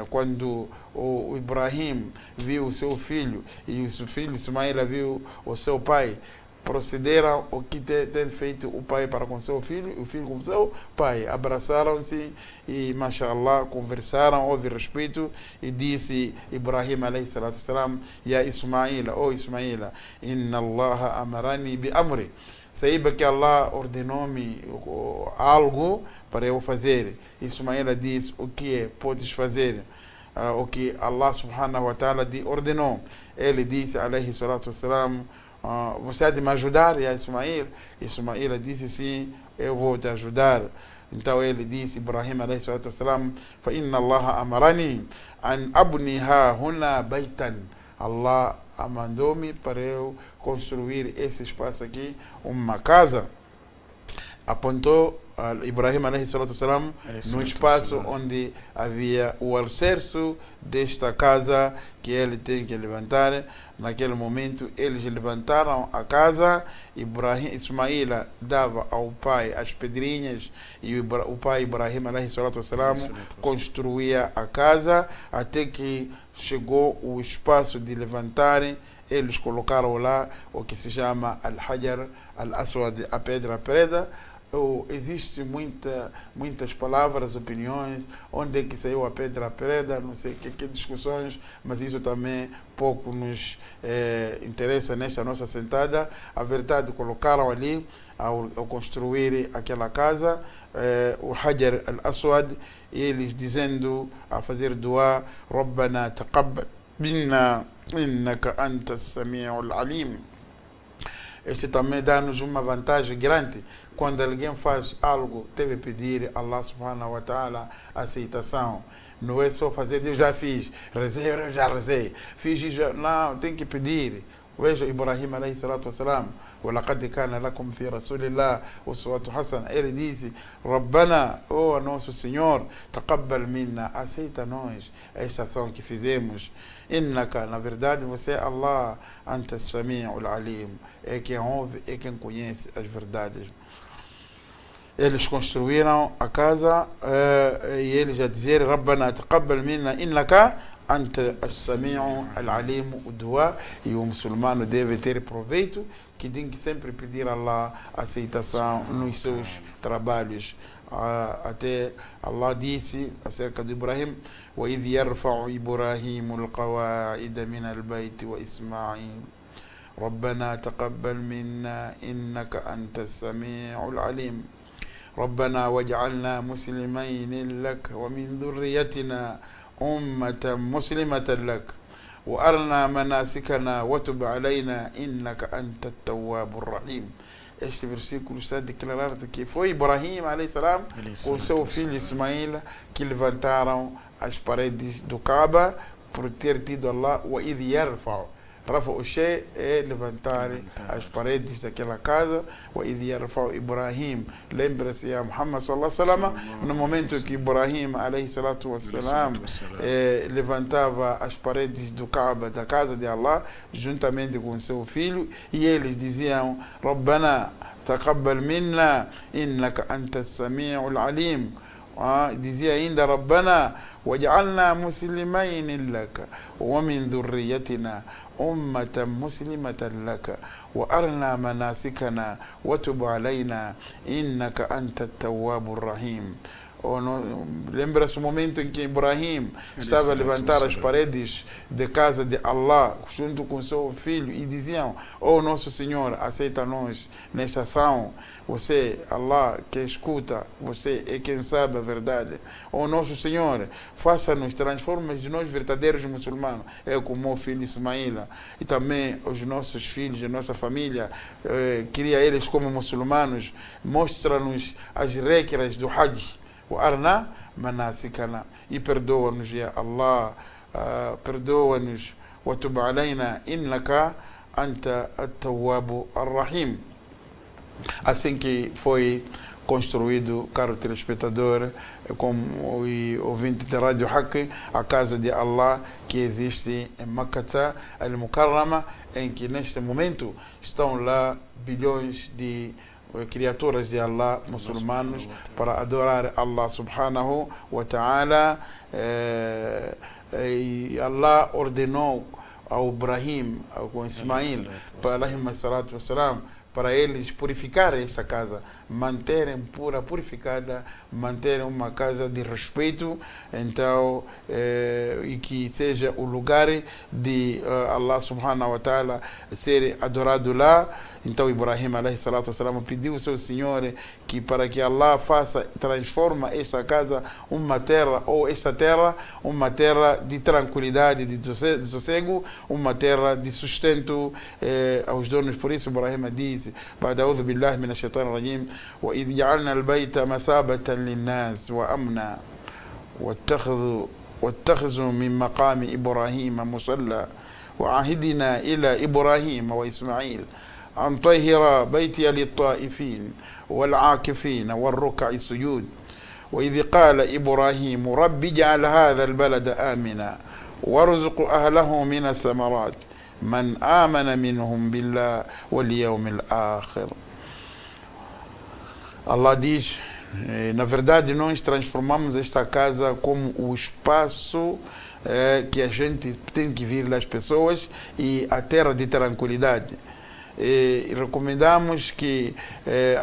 Speaker 2: quando o Ibrahim viu o seu filho e o seu filho Ismail viu o seu pai, procederam o que tem feito o pai para com seu filho e o filho com seu pai. Abraçaram-se e, mashallah, conversaram, houve respeito, e disse Ibrahim, alayhi salatu salam, ya Ismail, oh Ismail, inna Allah amarani bi amri. Saiba que Allah ordenou-me algo para eu fazer. Ismail diz, o que é? Podes fazer o que Allah subhanahu wa ta'ala ordenou. Ele disse, alayhi salatu wassalam, você há de me ajudar, ya Ismail? Ismail disse, sim, eu vou te ajudar. Então ele disse, Ibrahim alayhi salatu wassalam, fa inna Allah amarani an abniha huna baitan. Allah mandou-me para eu construir esse espaço aqui, uma casa. Apontou Ibrahim alayhi salatu wassalam no espaço onde havia o alicerce desta casa que ele tem que levantar. Naquele momento eles levantaram a casa. Ismail dava ao pai as pedrinhas e o pai Ibrahim alayhi salatu wassalam construía a casa, até que chegou o espaço de levantarem. Eles colocaram lá o que se chama Al-Hajar Al-Aswad, a pedra preta. Existem muitas palavras, opiniões, onde é que saiu a pedra preta, não sei que discussões, mas isso também pouco nos interessa nesta nossa sentada. A verdade, colocaram ali, ao construir aquela casa, o Hajar Al-Aswad, eles dizendo, a fazer dua, Rabbana taqabbal minna innaka anta sami'ul alim. Este também dá-nos uma vantagem grande. Quando alguém faz algo, deve pedir a Allah subhanahu wa ta'ala aceitação. Não é só fazer, eu já fiz, rezei, eu já rezei, fiz, já, não, tem que pedir. Veja Ibrahim alayhi salatu wassalam, وَلَقَدْ كَانَ لَكُمْ فِي رَسُولِ اللَّهِ أُسْوَةٌ حَسَنَةٌ. Ele disse, Rabbana, oh nosso Senhor, taqabbal minna, aceita nós esta ação que fizemos. Innaka, na verdade você é Allah, anta as-sami'ul alim, é quem ouve, é quem conhece as verdades. Eles construíram a casa e eles já diziam, Rabbana taqabbal minna innaka anta as-sami'u al-alim, o dua. E o muçulmano deve ter proveito, que tem que sempre pedir a Allah aceitação nos seus trabalhos. Até Allah disse acerca de Ibrahim, وَإِذْ يَرْفَعُ إِبْرَاهِيمُ الْقَوَاعِدَ مِنَ الْبَيْتِ وَإِسْمَاعِيلُ رَبَّنَا تَقَبَّلْ مِنَّا إِنَّكَ أَنْتَ السَّمِيعُ الْعَلِيمُ رَبَّنَا وَاجْعَلْنَا مُسْلِمَيْنِ لَكَ وَمِنْ ذُرِّيَّتِنَا أُمَّةً مُسْلِمَةً لَكَ وَأَرِنَا مَنَاسِكَنَا وَتُبْ عَلَيْنَا إِنَّكَ أَنْتَ التَّوَّابُ الرَّحِيمُ. Este versículo está a declarar que foi Ibrahim alayhi salam com seu filho Ismail que levantaram as paredes do Kaaba por ter tido Allah, وَإِذْ يَرْفَعُ Rafa o Shay é levantar as paredes daquela casa. Wa idh yarfa'u Ibrahim, lembra-se a Muhammad sallallahu alaihi wasallam, no momento que Ibrahim alayhi salatu wassalam levantava as paredes do Kaaba, da casa de Allah, juntamente com seu filho, e eles diziam: Rabbana taqabbal minna innaka antas sami'ul alim. Dizia ainda: Rabbana waj'alna muslimayn laka wa min dhurriyyatina ummatan muslimatan laka wa arna manasikana wa tub alayna innaka antat tawwabur rahim. Lembra-se o momento em que Ibrahim estava a levantar as paredes da casa de Allah junto com seu filho e diziam: oh nosso Senhor, aceita-nos nesta ação. Você, Allah, que escuta, você é quem sabe a verdade. Oh nosso Senhor, faça-nos, transforma de nós verdadeiros muçulmanos. Eu, como meu filho Ismaila, e também os nossos filhos, a nossa família, cria eles como muçulmanos. Mostra-nos as regras do Hajj. وأرنا مناسكنا, e perdoa-nos, ya Allah, perdoa-nos, وتب علينا إنك أنت التواب الرحيم. Assim que foi construído, caro telespectador, como ouvinte da Rádio Haq, a casa de Allah que existe em Makkah al-Mukarrama, em que neste momento estão lá bilhões de criaturas de Allah, muçulmanos, para adorar Allah subhanahu wa ta'ala. E Allah ordenou ao Ibrahim, com Ismail, para eles purificarem essa casa, manterem pura, purificada, manterem uma casa de respeito, então, e que seja o lugar de Allah subhanahu wa ta'ala ser adorado lá. Então Ibrahim alayhi salatu wassalam pediu ao seu Senhor que para que Allah transforma esta casa uma terra, ou esta terra, uma terra de tranquilidade, de sossego, uma terra de sustento aos donos. Por isso Ibrahim diz: بعد أعوذ بالله من الشيطان الرجيم وإذ جعلنا البيت مثابة للناس وأمنا واتخذوا من مقام إبراهيم مصلى وعهدنا إلى إبراهيم وإسماعيل أن طهر بيتي للطائفين والعاكفين والركع السجود وإذ قال إبراهيم رب اجعل هذا البلد آمنا وارزق أهله من الثمرات من آمن منهم بالله واليوم الآخر. Allah diz: na verdade nós transformamos esta casa como o espaço que a gente tem que vir das pessoas e a terra de tranquilidade. E recomendamos que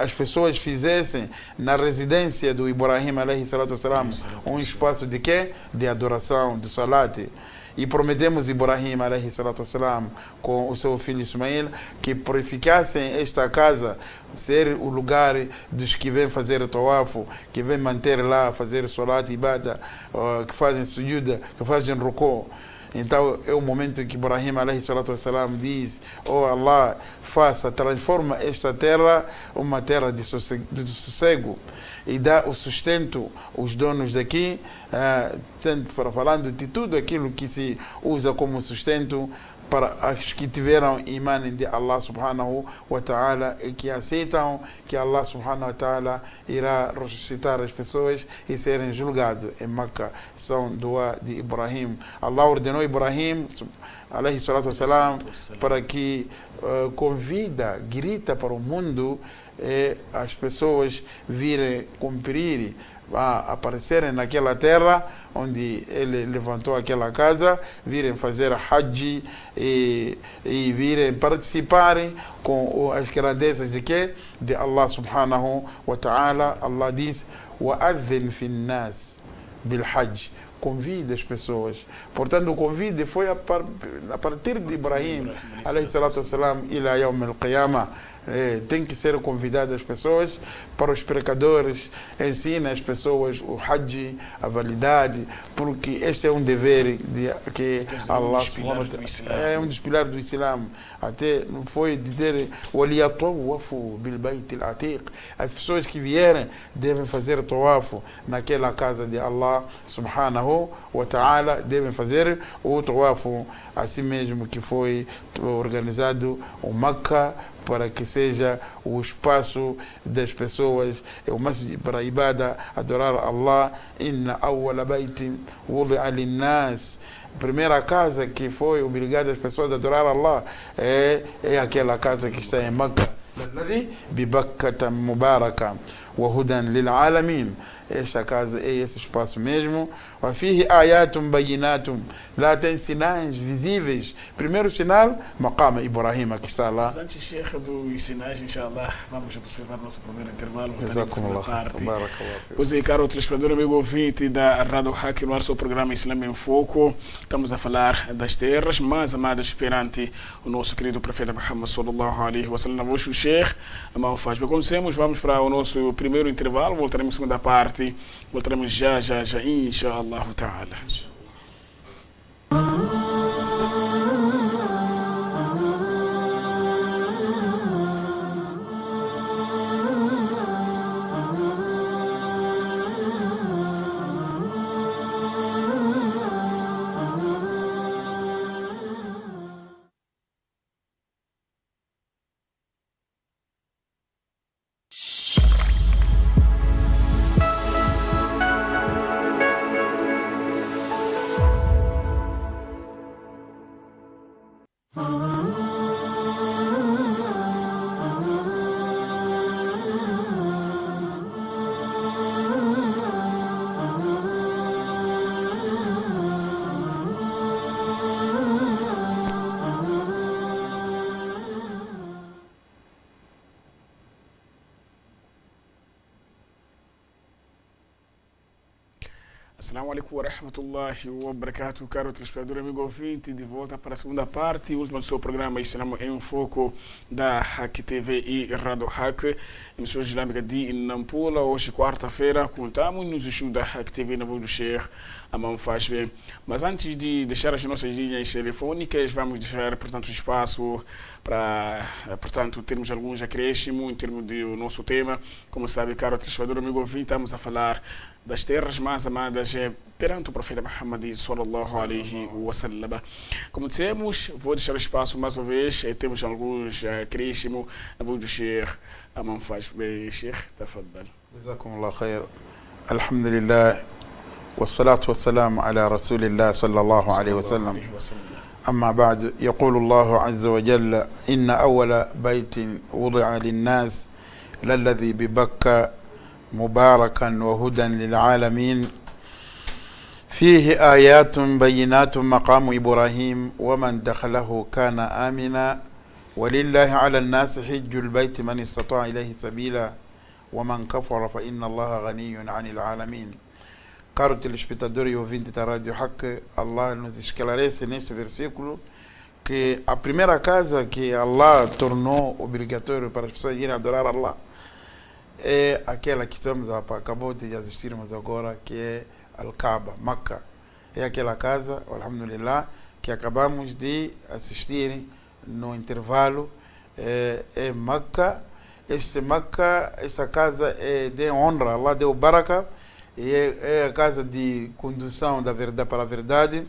Speaker 2: as pessoas fizessem na residência do Ibrahim alayhi salatu wassalam um espaço de quê? De adoração, de salat. E prometemos Ibrahim alayhi salatu wassalam com o seu filho Ismail que purificassem esta casa, ser o lugar dos que vêm fazer tawaf, que vêm manter lá, fazer salat, ibada, que fazem sujuda, que fazem ruku. Então é o momento em que Ibrahim alayhi salatu wassalam diz: oh Allah, transforma esta terra uma terra de sossego e dá o sustento aos donos daqui, falando de tudo aquilo que se usa como sustento para os que tiveram imã de Allah subhanahu wa ta'ala e que aceitam que Allah subhanahu wa ta'ala irá ressuscitar as pessoas e serem julgados em Makkah. São dua de Ibrahim. Allah ordenou Ibrahim alayhi salatu wassalam para que convida, grita para o mundo as pessoas virem cumprir, aparecerem naquela terra onde ele levantou aquela casa, virem fazer Hajj e virem participarem com as grandezas de quê? De Allah subhanahu wa ta'ala. Allah diz: وَأَذِّنْ فِي النَّاسِ بِالْحَجِّ, convida as pessoas. Portanto, o convite foi a partir de Ibrahim alayhi salatu wassalam ila yawm al-qiyamah. tem que ser convidado as pessoas. Para os pecadores, ensina as pessoas o Hajj, a validade, porque este é um dever que Allah é um dos pilares do Islã. Até não foi dizer waliyatawafu bil bayt al atiq. As pessoas que vierem devem fazer tawaf naquela casa de Allah subhanahu wa ta'ala, devem fazer o tawaf assim mesmo que foi organizado o Makkah, para que seja o espaço das pessoas, o masjid para a ibada, adorar Allah. Inna awwala baytin wudi'a lin-nas. Primeira casa que foi obrigada as pessoas a adorar Allah é aquela casa que está em Makkah. الذي ببكة مباركة وهدى للعالمين. Esta casa é esse espaço mesmo. وفيه آيات بينات. Lá tem sinais visíveis. Primeiro sinal, Maqam Ibrahim, que está lá.
Speaker 1: Mas antes, Sheikh, dos sinais, inshallah, vamos observar nosso primeiro intervalo. Pois é, caro telespectador, amigo ouvinte da Rádio Hack, no ar seu programa Islã em Foco. Estamos a falar das terras mais amadas perante o nosso querido profeta Muhammad sallallahu alaihi wa sallam. Hoje o Sheikh Amal faz. Como dissemos, vamos para o nosso primeiro intervalo, voltaremos na segunda parte. Voltaremos já, inshallah ta'ala. Assalamu alaikum wa rahmatullahi wa barakatuh, caro telespectador, amigo ouvinte, de volta para a segunda parte e última do seu programa Islã em Foco da Hack TV e Rádio Hack, emissora islâmica de Nampula. Hoje, quarta-feira, contamos nos estudos da Hack TV na voz do Sheikh Amal Faz Bem. Mas antes de deixar as nossas linhas telefônicas, vamos deixar, portanto, espaço para, portanto, termos alguns acréscimos em termos do nosso tema. Como sabe, caro telespectador, amigo ouvinte, estamos a falar das terras mais amadas perante o profeta Muhammad sallallahu alaihi wa sallam. Como dissemos, vou deixar espaço mais uma vez, temos alguns acréscimos na voz do Sheikh Amal Faz Bem. Sheikh, tafaddal.
Speaker 2: Jazakumullah khair. Alhamdulillah. والصلاة والسلام على رسول الله صلى الله عليه وسلم. أما بعد، يقول الله عز وجل: إن أول بيت وضع للناس للذي ببكة مباركا وهدى للعالمين فيه آيات بينات مقام إبراهيم ومن دخله كان آمنا ولله على الناس حج البيت من استطاع إليه سبيلا ومن كفر فإن الله غني عن العالمين. Caro telespectador e ouvinte da Rádio Hack, Allah nos esclarece neste versículo que a primeira casa que Allah tornou obrigatório para as pessoas irem adorar Allah é aquela que acabou de assistirmos agora, que é Al-Kaaba, Makkah. É aquela casa, alhamdulillah, que acabamos de assistir no intervalo, é Makkah. Essa casa é de honra, Allah deu baraka, e é a casa de condução da verdade para a verdade.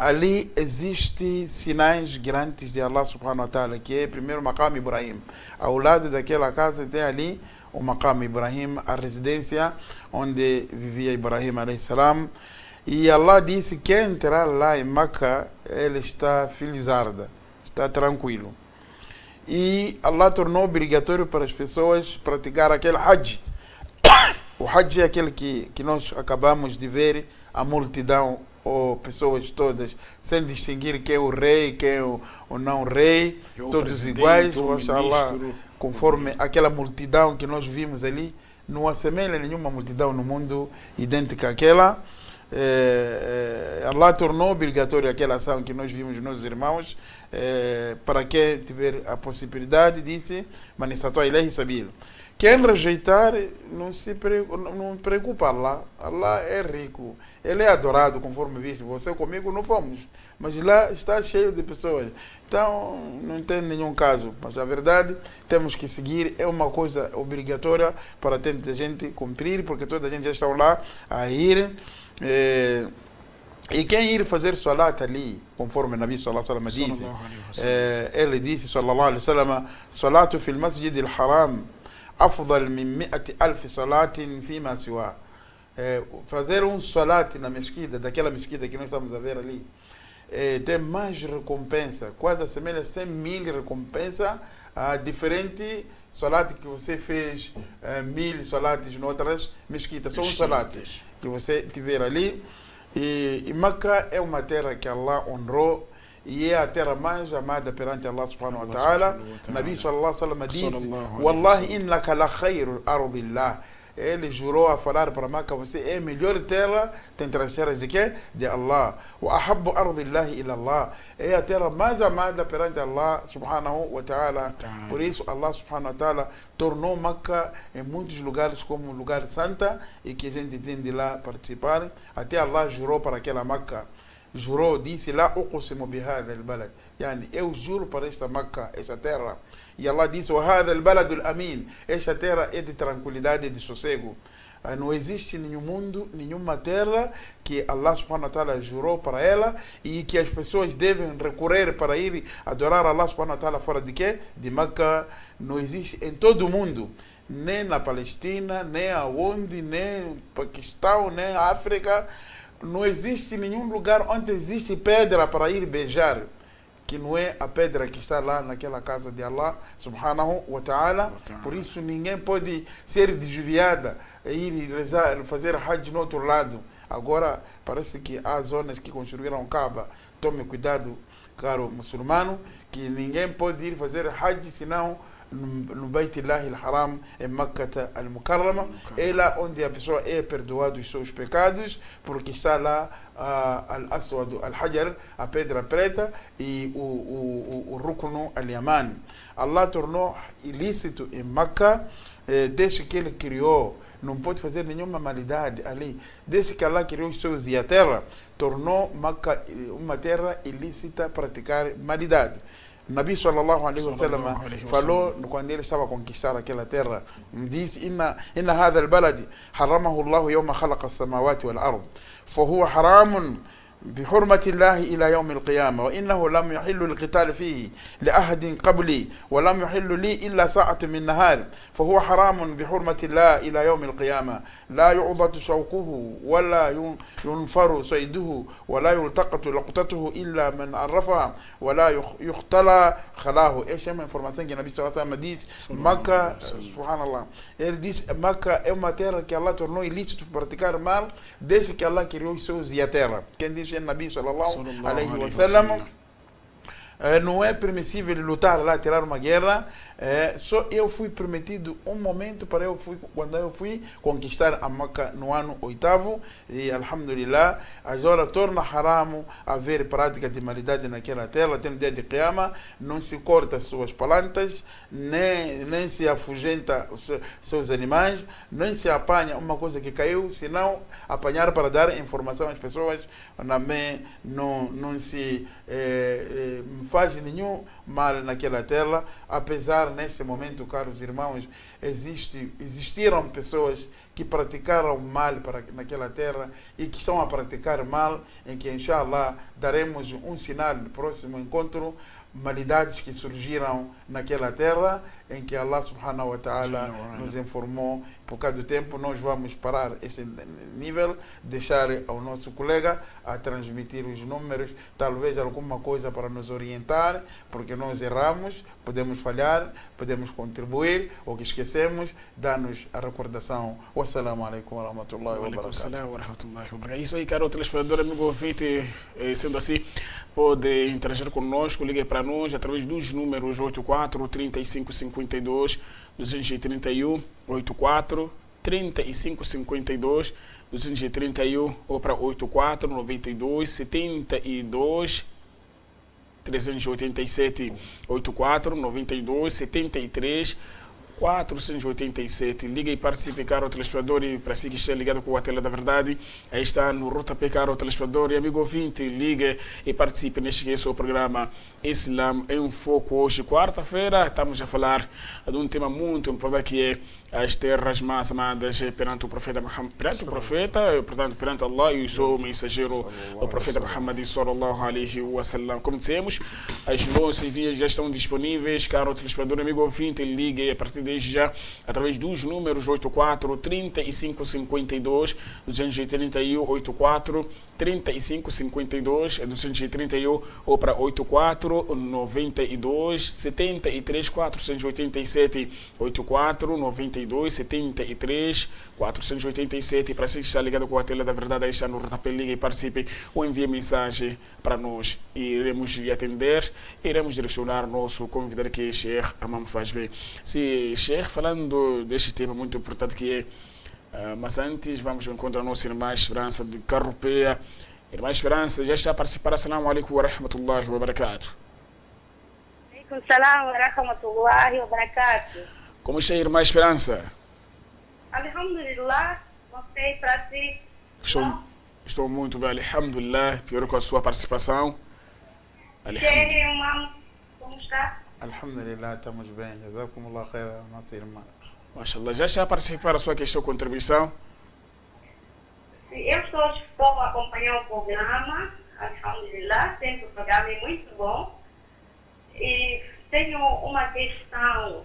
Speaker 2: Ali existem sinais grandes de Allah subhanahu wa ta'ala, que é primeiro Maqam Ibrahim. Ao lado daquela casa tem ali o Maqam Ibrahim, a residência onde vivia Ibrahim alayhi salam. E Allah disse que quem entrar lá em Makkah, ele está felizarda, está tranquilo. E Allah tornou obrigatório para as pessoas praticar aquele Hajj. O Hajj é aquele que nós acabamos de ver, a multidão, ou pessoas todas, sem distinguir quem é o rei, quem é o não rei, todos iguais, conforme aquela multidão que nós vimos ali, não assemelha nenhuma multidão no mundo idêntica àquela. Allah tornou obrigatório aquela ação que nós vimos nos irmãos, para quem tiver a possibilidade, disse, manisatou ilahi sabil. Quem rejeitar, não preocupa Allah. Allah é rico, Ele é adorado, conforme visto. Você comigo não fomos, mas lá está cheio de pessoas. Então, não tem nenhum caso. Mas a verdade, temos que seguir. É uma coisa obrigatória para tanta gente cumprir, porque toda a gente já está lá a ir. E quem ir fazer salat ali, conforme o Nabi sallallahu alaihi wasallam disse, ele disse, sallallahu alaihi wasallam, salatu fil masjid al-haram afdal min 100,000 salatin fima siwa. Fazer salat na mesquita, daquela mesquita que nós estamos a ver ali, tem mais recompensa, quase assemelha a 100.000 recompensa a diferente salat que você fez, 1.000 salates em outras mesquitas. São salates que você tiver ali. E Meca é uma terra que Allah honrou e é a terra mais amada perante Allah subhanahu wa ta'ala. Nabi sallallahu alaihi wasallam disse, Wallahi innaka la khayru ardillah. Ele jurou a falar para Meca, você é a melhor terra dentre as terras de quê? De Allah. Wa ahabbu ardillahi ila Allah. É a terra mais amada perante Allah subhanahu wa ta'ala. Por isso Allah subhanahu wa ta'ala tornou Meca em muitos lugares como um lugar santa e que a gente tem de lá participar. Até Allah jurou para aquela Meca. Jurou, disse, lá uqsimu bihadha al-balad. Yani, eu juro para esta Meca, esta terra. E Allah disse, وَهَذَا الْبَلَدُ الْأَمِينَ. Esta terra é de tranquilidade e de sossego. Não existe nenhum mundo, nenhuma terra que Allah subhanahu wa ta'ala jurou para ela e que as pessoas devem recorrer para ir adorar Allah subhanahu wa ta'ala fora de quê? De Meca. Não existe em todo o mundo. Nem na Palestina, nem aonde, nem no Paquistão, nem na África. Não existe nenhum lugar onde existe pedra para ir beijar, que não é a pedra que está lá naquela casa de Allah subhanahu wa ta'ala. Por isso ninguém pode ser desviada e ir rezar, fazer hajj no outro lado. Agora parece que há zonas que construíram Kaaba. Tome cuidado, caro muçulmano, que ninguém pode ir fazer hajj senão no Beit Allah al-Haram, em Makkah al-Mukarrama. É lá onde a pessoa é perdoada os seus pecados, porque está lá al-Aswad al-Hajar, a pedra preta, e o Ruknu al-Yaman. Allah tornou ilícito em Makkah, desde que ele criou. Não pode fazer nenhuma maldade ali. Desde que Allah criou os céus e a terra, tornou Makkah uma terra ilícita praticar maldade. Nabi sallallahu alaihi wasallam falou quando ele estava a conquistar aquela terra, disse, inna hadha al-balad haramahu Allah yawma khalaqa as-samawati wal-ard, fa huwa haramun بحرمة الله إلى يوم القيامة وإنه لم يحل القتال فيه لأحد قبلي ولم يحل لي إلا ساعة من نهار فهو حرام بحرمة الله إلى يوم القيامة لا يعضد شوكه ولا ينفر صيده ولا يلتقط لقطته إلا من عرفها ولا يختلى خلاه. Essa é uma informação que o Nabi sallallahu alaihi wasallam diz. Meca, subhanallah, ele diz, Meca é uma terra que Allah tornou ilícito praticar mal desde que Allah criou os céus e a terra. Quem diz Nabi sallallahu alaihi wasallam, não é permissível lutar lá, tirar uma guerra. Só eu fui permitido um momento para quando eu fui conquistar a Meca no ano 8º, e alhamdulillah, agora torna haram haver prática de maldade naquela terra. Até no dia de Qiyama não se corta suas plantas, nem se afugenta seus animais, nem se apanha uma coisa que caiu, senão apanhar para dar informação às pessoas. Não se faz nenhum mal naquela terra, apesar neste momento, caros irmãos, existiram pessoas que praticaram mal naquela terra e que estão a praticar mal, em que inshallah daremos um sinal no próximo encontro, maldades que surgiram naquela terra, em que Allah subhanahu wa ta'ala nos informou. Por causa do tempo, nós vamos parar esse nível, deixar ao nosso colega a transmitir os números, talvez alguma coisa para nos orientar, porque nós erramos, podemos falhar, podemos contribuir, ou que esquecemos, dá-nos a recordação. Wassalamu alaikum wa rahmatullahi wa barakatuh.
Speaker 1: Isso aí, caro telespectador, amigo ouvinte, sendo assim, pode interagir conosco, ligue para nós através dos números 84 35 52 231 84 35 52 231 ou para 84 92 72 387 84 92 73 487. Liga e participe, caro telespectador, e para si que está ligado com a tela da verdade, aí está no Rotapé, caro telespectador e amigo ouvinte, liga e participe neste seu programa Islam em Foco. Hoje, quarta-feira, estamos a falar de um tema muito importante que é as terras mais amadas perante o profeta Muhammad, perante o profeta, portanto, perante Allah e o seu mensageiro, o profeta Muhammad sallallahu alaihi wasallam. Como dissemos, as nossas dias já estão disponíveis, caro telespectador, amigo ouvinte, ligue a partir desde já através dos números 84 35 52 231 84 35 52 231 ou para 84 92 73 487 84 92 73 487. Para si que está ligado com a tela da verdade, aí está no Rotapé, liga e participe ou envie mensagem para nós e iremos lhe atender, iremos direcionar nosso convidado que é Sheikh Amam Fajbe. Se Sheikh, falando deste tema muito importante que é, mas antes vamos encontrar a nossa irmã Esperança de Carropeia. Irmã Esperança, já está a participar. Assalamu alaikum wa rahmatullahi wa barakatuh.
Speaker 3: Alaikum salam wa rahmatullahi wa barakatuh.
Speaker 1: Como está a irmã Esperança?
Speaker 3: Alhamdulillah, você para si?
Speaker 1: Estou muito bem, alhamdulillah. Pior com a sua participação.
Speaker 3: Sheikh Imam, como está?
Speaker 2: Alhamdulillah, estamos bem. Jazakumullah khair, nossa irmã.
Speaker 1: Mashallah, já está a participar da sua questão, contribuição?
Speaker 3: Eu estou a acompanhar o programa, alhamdulillah, sempre o programa é muito bom. E tenho uma questão.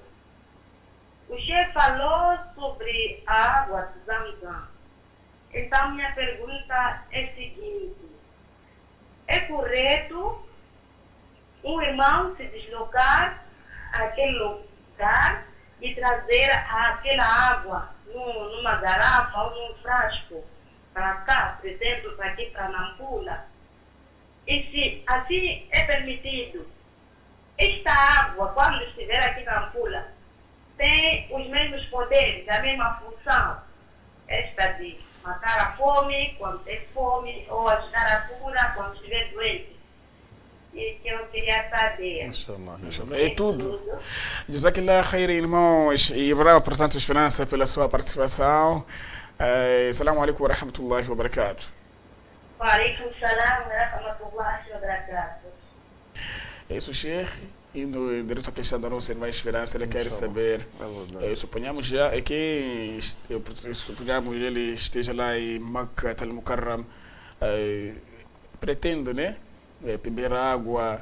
Speaker 3: O chefe falou sobre a água de Zamzam. Então, minha pergunta é a seguinte: é correto um irmão se deslocar àquele lugar e trazer aquela água numa garrafa ou num frasco para cá, por exemplo, para aqui, para Nampula? E se assim é permitido, esta água, quando estiver aqui na Nampula, tem os mesmos poderes, a mesma função, esta de matar a fome, quando tem fome, ou ajudar a cura, quando estiver doente. E que eu queria saber.
Speaker 2: Inshallah.
Speaker 1: É tudo. Jazakallah khair, irmão Ibrahim, portanto, Esperança, pela sua participação. Assalamu alaikum wa rahmatullahi wa barakatuh.
Speaker 3: Wa alaikum salam wa rahmatullahi wa barakatuh.
Speaker 1: É isso, Sheikh. Indo direto à questão da nossa irmã Esperança, ele quer saber. Suponhamos já que suponhamos ele esteja lá em Makkah al-Mukarram, pretende, né? Beber água,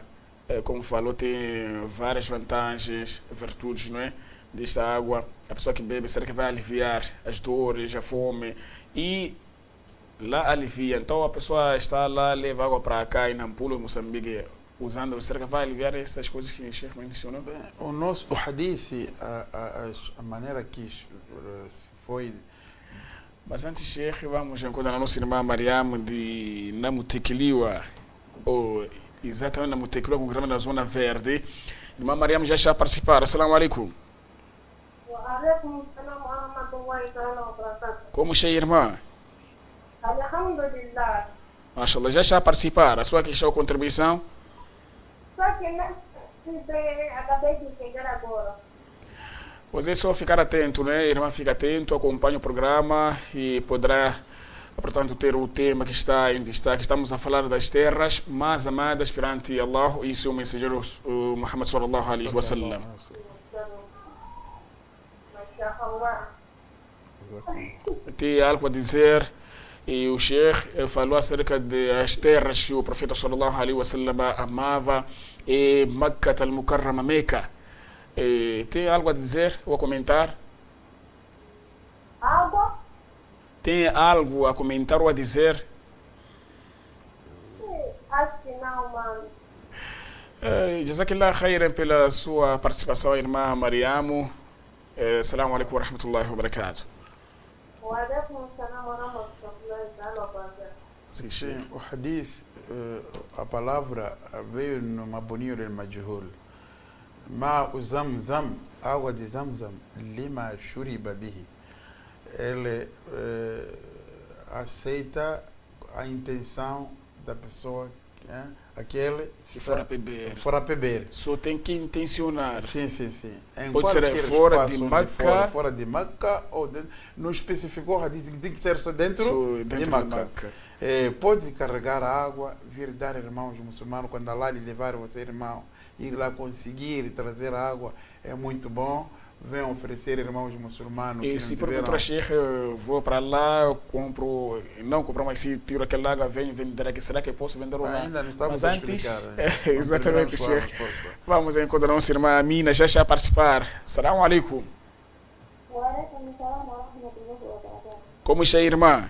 Speaker 1: como falou, tem várias vantagens, virtudes, não é? Desta água. A pessoa que bebe, será que vai aliviar as dores, a fome? E lá alivia. Então a pessoa está lá, leva água para cá em Nampula, Moçambique, usando. Será que vai aliviar essas coisas que o Sheikh mencionou?
Speaker 2: Bem, o hadith, a maneira que foi.
Speaker 1: Mas antes, Sheikh, vamos encontrar a nossa irmã Mariam de Namutekiliwa, ou exatamente Namutekiliwa, concretamente na Zona Verde. Irmã Mariam já está a participar. Assalamu alaikum.
Speaker 3: Wa alaikum salam wa rahmatullahi wa barakatuh.
Speaker 1: Como está, irmã?
Speaker 3: Alhamdulillah.
Speaker 1: Mashallah, já está a participar. A sua questão ou contribuição?
Speaker 3: Só que acabei de chegar agora.
Speaker 1: Você só ficar atento, né? Irmã, fica atento, acompanha o programa e poderá, portanto, ter o tema que está em destaque. Estamos a falar das terras mais amadas perante Allah e seu mensageiro Muhammad sallallahu alaihi wasallam. Tem algo a dizer? E o Sheikh falou acerca das terras que o profeta sallallahu alaihi wasallam amava, e Makkah al-Mukarrama, Meca. Tem algo a dizer ou a comentar?
Speaker 3: Água?
Speaker 1: Tem algo a comentar ou a dizer?
Speaker 3: Acho que não, mano.
Speaker 1: Jazakallah khairan pela sua participação, irmã Mariamo. Assalamu alaikum wa rahmatullahi wa barakatuh.
Speaker 3: Wa alaikum salam wa rahmatullahi wa barakatuh.
Speaker 2: Sim, o hadith, a palavra veio no Mabuni al-Majhul. Ma'u Zamzam, água de Zamzam, lima shuriba bihi. Ele, aceita a intenção da pessoa, aquele
Speaker 1: que for a beber.
Speaker 2: Só
Speaker 1: tem que intencionar.
Speaker 2: Sim. Em
Speaker 1: pode ser fora de Meca.
Speaker 2: Fora de Meca, ou não especificou, tem que ser só dentro de Meca. Pode carregar a água, vir dar irmãos muçulmanos, quando Allah lhe levar você, irmão, ir lá conseguir trazer a água, é muito bom. Vem oferecer irmãos muçulmanos.
Speaker 1: E se porventura, Sheikh, eu vou para lá, eu compro, não compro, mas se tiro aquela água, venho vender aqui, será que eu posso vender ou não?
Speaker 2: Ainda não estamos
Speaker 1: a explicar. Exatamente, Sheikh. Vamos encontrar a nossa irmã Amina, já a participar. Assalamu alaikum. Como está, irmã?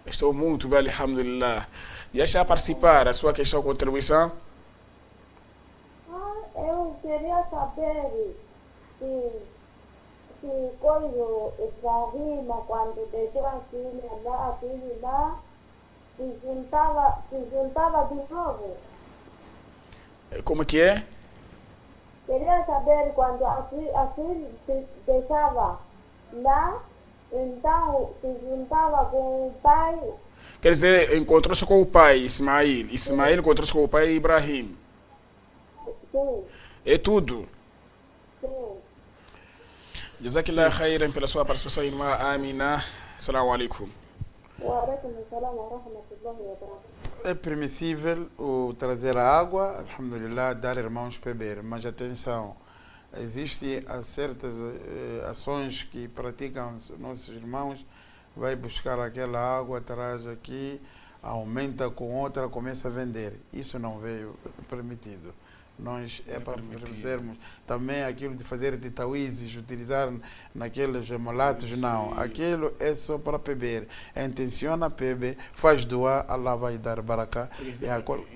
Speaker 1: Estou muito bem, alhamdulillah. Já a participar, a sua questão, contribuição?
Speaker 4: Eu queria saber se quando Ibrahim, quando deixou a filha lá, se juntava de novo.
Speaker 1: Como que é?
Speaker 4: Queria saber quando a filha se deixava lá, então se juntava com o pai.
Speaker 1: Quer dizer, encontrou-se com o pai, Ismael. Ismael encontrou-se com o pai Ibrahim.
Speaker 4: Sim.
Speaker 1: É tudo.
Speaker 4: Sim.
Speaker 1: Jazakallah khairan pela sua participação, irmã Amina. Assalamu alaikum.
Speaker 2: É permissível trazer a água, alhamdulillah, dar irmãos beber, mas atenção, existem certas ações que praticam nossos irmãos, vai buscar aquela água, traz aqui, aumenta com outra, começa a vender. Isso não veio permitido. Nós é para fazermos também aquilo de fazer de tawizes, utilizar naqueles molatos, não. Aquilo é só para beber. Intenciona beber, faz doar, Allah vai dar baraka.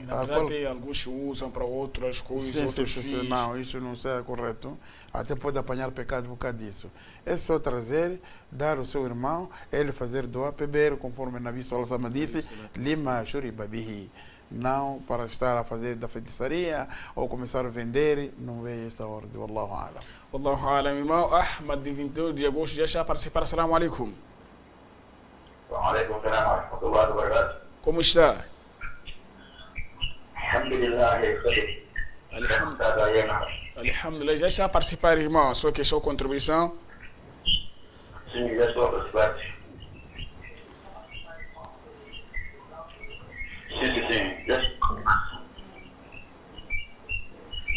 Speaker 1: Na verdade, alguns usam para outras coisas,
Speaker 2: sim. Não, isso não é correto. Até pode apanhar pecado por causa disso. É só trazer, dar ao seu irmão, ele fazer doar, beber, conforme o Nabi sallallahu alaihi wasallam disse, lima shuriba bihi. Não para estar a fazer da feitiçaria ou começar a vender, não veio essa ordem. Wallahu alam.
Speaker 1: Wallahu alam. Irmão Ahmad, de 22 de agosto, já está a participar. Assalamu alaikum.
Speaker 5: Alaikum salam wa rahmatullahi wa barakatuh.
Speaker 1: Como está?
Speaker 5: Alhamdulillah.
Speaker 1: Alhamdulillah. Já está a participar, irmão? Sua questão ou contribuição?
Speaker 5: Sim, já estou a participar.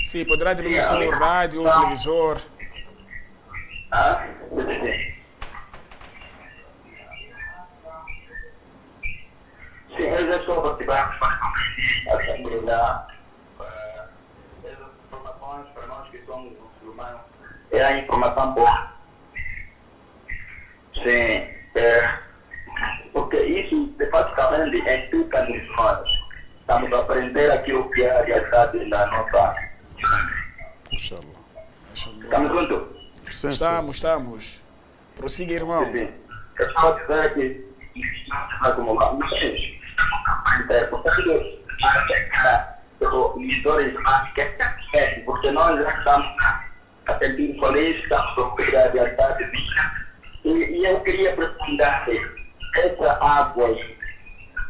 Speaker 1: Sim, poderá diminuir o rádio ou televisor.
Speaker 5: Sim, eu já estou a participar. Alhamdulillah. Essas informações para nós que somos muçulmanos é a informação boa. Sim, porque isso praticamente educa-nos nós. Estamos a aprender aquilo que é a realidade da nossa.
Speaker 1: Inshallah.
Speaker 5: Estamos juntos?
Speaker 1: Estamos. Prossiga, irmão.
Speaker 5: Sim. Eu estava a dizer que como uma porque nós já estamos a sentir feliz, estamos a procurar a realidade e eu queria perguntar essa água,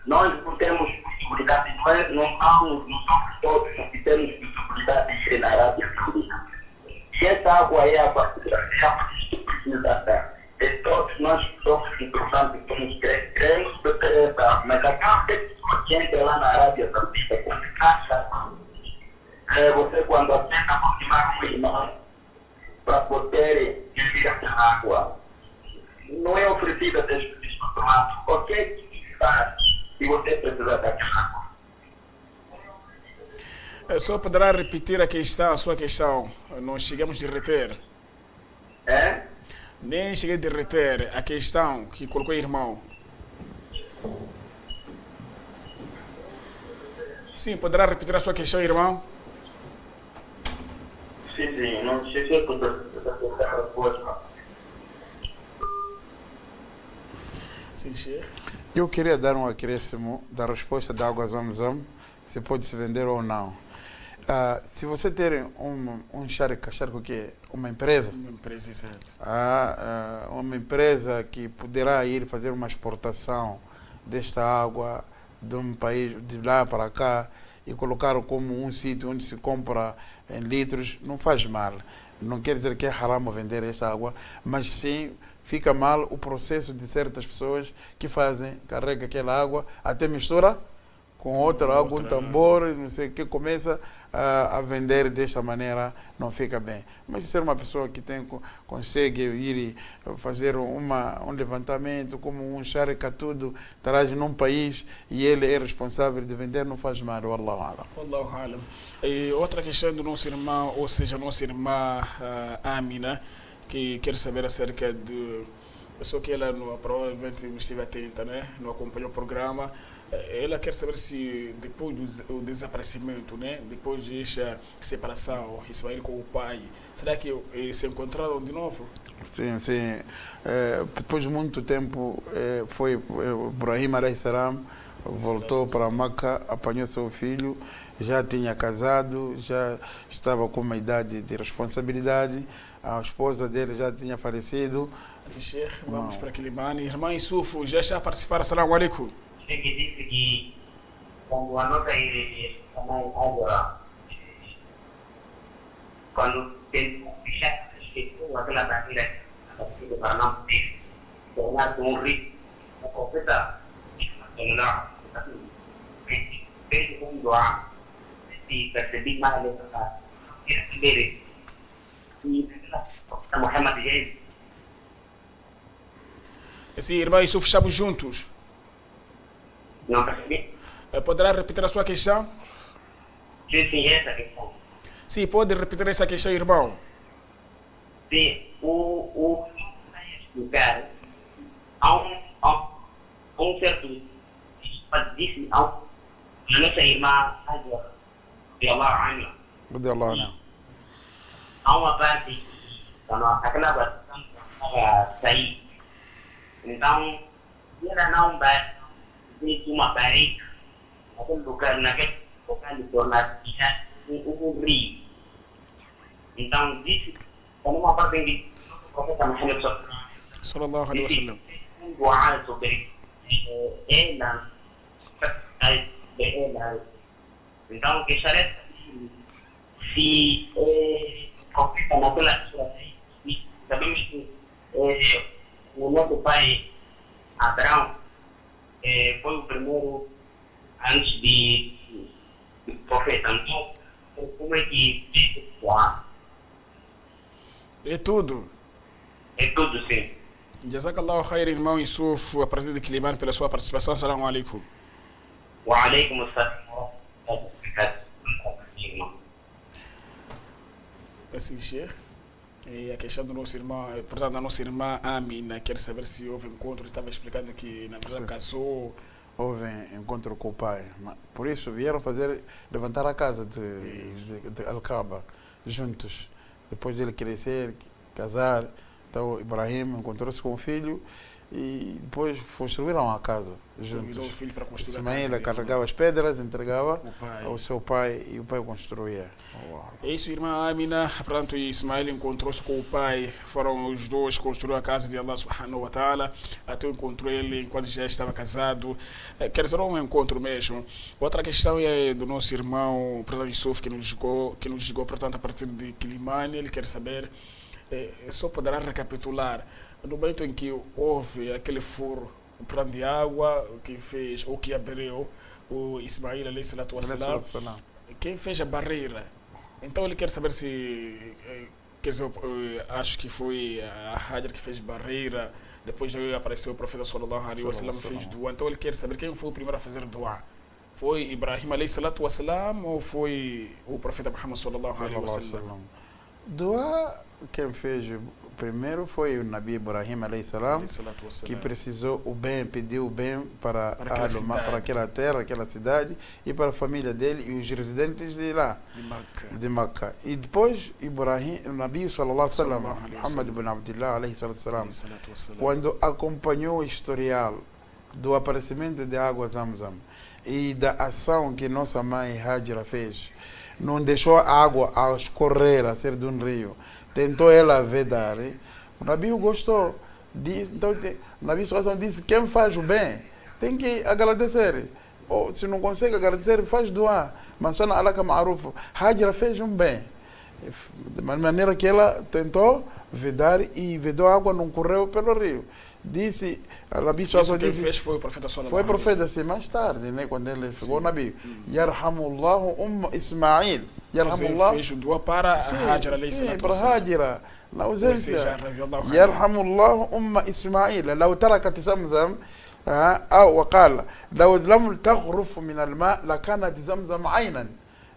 Speaker 5: nós não temos possibilidade, não somos todos que temos possibilidade de ir na Arábia Saudita. E essa água é a partir que precisa de todos nós somos importantes, somos crentes, mas aquela pessoa que entra lá na Arábia Saudita, quando acha, você quando aceita aproximar um irmão para poder beber essa água, não é oferecida desde o lado. O que é que faz se você precisar daquela água?
Speaker 1: Só poderá repetir a sua questão. Nós chegamos a reter. Nem cheguei a reter a questão que colocou o irmão. Sim, poderá repetir a sua questão, irmão?
Speaker 5: Sim, não sei se eu posso dar a resposta.
Speaker 1: Sim, Sheikh.
Speaker 2: Eu queria dar um acréscimo da resposta da água Zamzam, se pode se vender ou não. Se você ter um charco que é uma empresa,
Speaker 1: exato.
Speaker 2: uma empresa que poderá ir fazer uma exportação desta água de um país, de lá para cá, e colocar como um sítio onde se compra em litros, não faz mal. Não quer dizer que é haram vender essa água, mas sim fica mal o processo de certas pessoas que carrega aquela água, até mistura com outra água, um tambor, não sei o que, começa a vender desta maneira, não fica bem. Mas ser uma pessoa que consegue ir e fazer um levantamento, como um charca tudo, traz num país e ele é responsável de vender, não faz mal, wallahu alam.
Speaker 1: Wallahu alam. E outra questão do nosso irmão, ou seja, nossa irmã Amina, que quer saber acerca do... Eu sou que ela provavelmente não esteve atenta, né? Não acompanhou o programa. Ela quer saber se depois do desaparecimento, né? Depois desta separação, Ismael com o pai, será que se encontraram de novo?
Speaker 2: Sim, sim. Depois de muito tempo, foi Ibrahim alayhi salam, voltou para Meca, apanhou seu filho, já tinha casado, já estava com uma idade de responsabilidade, a esposa dele já tinha falecido.
Speaker 1: Vamos para Quilimane. Irmã Isufo, já está a participar. Assalamu alaikum.
Speaker 5: Que disse que quando a nota é agora, quando tem fechar aquela barreira para não ter tornar um ritmo completa, fez um doar, se percebi mais essa receber e Muhammad Jesus.
Speaker 1: Sim, irmã Isufo, estamos juntos.
Speaker 5: Não percebi?
Speaker 1: Poderá repetir a sua questão?
Speaker 5: Sim, essa questão.
Speaker 1: Sim, pode repetir essa questão, irmão.
Speaker 5: Sim, o explicar há um certo disse a nossa irmã Hajar, de Allah anha. Há uma parte, aquela bastante para sair. Então, ela não vai uma parede, naquele lugar de tornar um rio. Então, disse, como uma parte em que o profeta Muhammad
Speaker 1: sallallahu alaihi wasallam
Speaker 5: um doa sobre ela, então, que será se profeta naquela situação, sabemos que o nosso pai Abraão foi o primeiro antes do profeta. Então, como é que diz o
Speaker 1: é tudo.
Speaker 5: É tudo, sim.
Speaker 1: Jazakallahu khair, irmão Isuf, a partir de Quilimane, pela sua participação. Assalamu alaikum.
Speaker 5: Wa alaikum assalam.
Speaker 1: Assim, Sheikh. E a questão do nosso irmão, portanto, da nossa irmã Amina, quer saber se houve encontro. Estava explicando que, na verdade, casou.
Speaker 2: Houve encontro com o pai. Por isso, vieram levantar a casa de Al-Kaaba, juntos. Depois dele crescer, casar, então Ibrahim encontrou-se com o filho e depois construíram a casa juntos.
Speaker 1: O filho para construir
Speaker 2: Ismael carregava as pedras, entregava ao seu pai e o pai construía.
Speaker 1: É isso, irmã Amina. Pronto, Ismael encontrou-se com o pai. Foram os dois construir a casa de Allah subhanahu wa ta'ala. Até encontrou ele enquanto já estava casado. Quer dizer, um encontro mesmo. Outra questão é do nosso irmão, portanto, Yusuf, que nos jogou, portanto, a partir de Quilimane. Ele quer saber, só poderá recapitular, no momento em que houve aquele furo, o plano de água que fez, ou que abriu o Ismael alayhi salatu wassalam, quem fez a barreira. Então ele quer saber se, quer dizer, acho que foi a Hajar que fez barreira, depois apareceu o profeta sallallahu alaihi wasallam fez dua. Então ele quer saber quem foi o primeiro a fazer dua. Foi Ibrahim alayhi salatu wassalam ou foi o profeta Muhammad sallallahu alaihi wasallam?
Speaker 2: Dua, quem fez primeiro foi o Nabi Ibrahim alayhi salam, que precisou o bem, pediu o bem para aquela terra, aquela cidade e para a família dele e os residentes de lá, de Meca. E depois Ibrahim, o Nabi sallallahu alaihi wasallam, Muhammad ibn Abdullah alayhi salam, quando acompanhou o historial do aparecimento de água Zamzam e da ação que nossa mãe Hajra fez não deixou a água a escorrer, a ser de um rio. Tentou ela vedar. O Nabi gostou. Então, o Nabi disse, quem faz o bem tem que agradecer. Ou se não consegue agradecer, faz doar. Mas só na alaka ma'ruf. Hajra fez um bem. De maneira que ela tentou vedar e vedou a água, não correu pelo rio. Disse, a Nabi
Speaker 1: Isso quem fez foi o profeta Sallallahu
Speaker 2: foi
Speaker 1: Alaihi
Speaker 2: profeta assim, mais tarde, né, quando ele chegou, o Nabi. Yarhamullahu Ismail.
Speaker 1: Ele fez o dua para a Hajra alayhi
Speaker 2: sim,
Speaker 1: salatu
Speaker 2: para
Speaker 1: wassalam.
Speaker 2: Hajra, na ausência.
Speaker 1: seja, radiallahu anha.
Speaker 2: Yarhamullahu Ismail. لو تركت زمزم أو وقال لو لم تغرف من الماء لكانت زمزم عينا.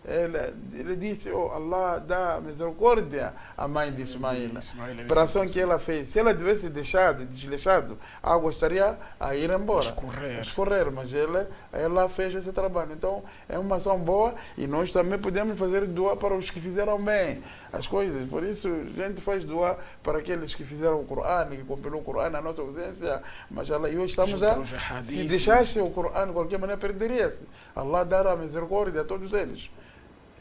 Speaker 2: Ele disse, oh, Allah dá misericórdia à mãe de Ismael. A operação que ela fez, se ela tivesse desleixado, a água estaria a ir embora. Escorrer, mas ela fez esse trabalho. Então, é uma ação boa e nós também podemos fazer doa para os que fizeram bem as coisas. Por isso, a gente faz doa para aqueles que fizeram o Corão, que compilou o Corão na nossa ausência. Mas Allah, e hoje estamos a... Se deixasse o Corão, de qualquer maneira, perderia-se. Allah dará misericórdia a todos eles.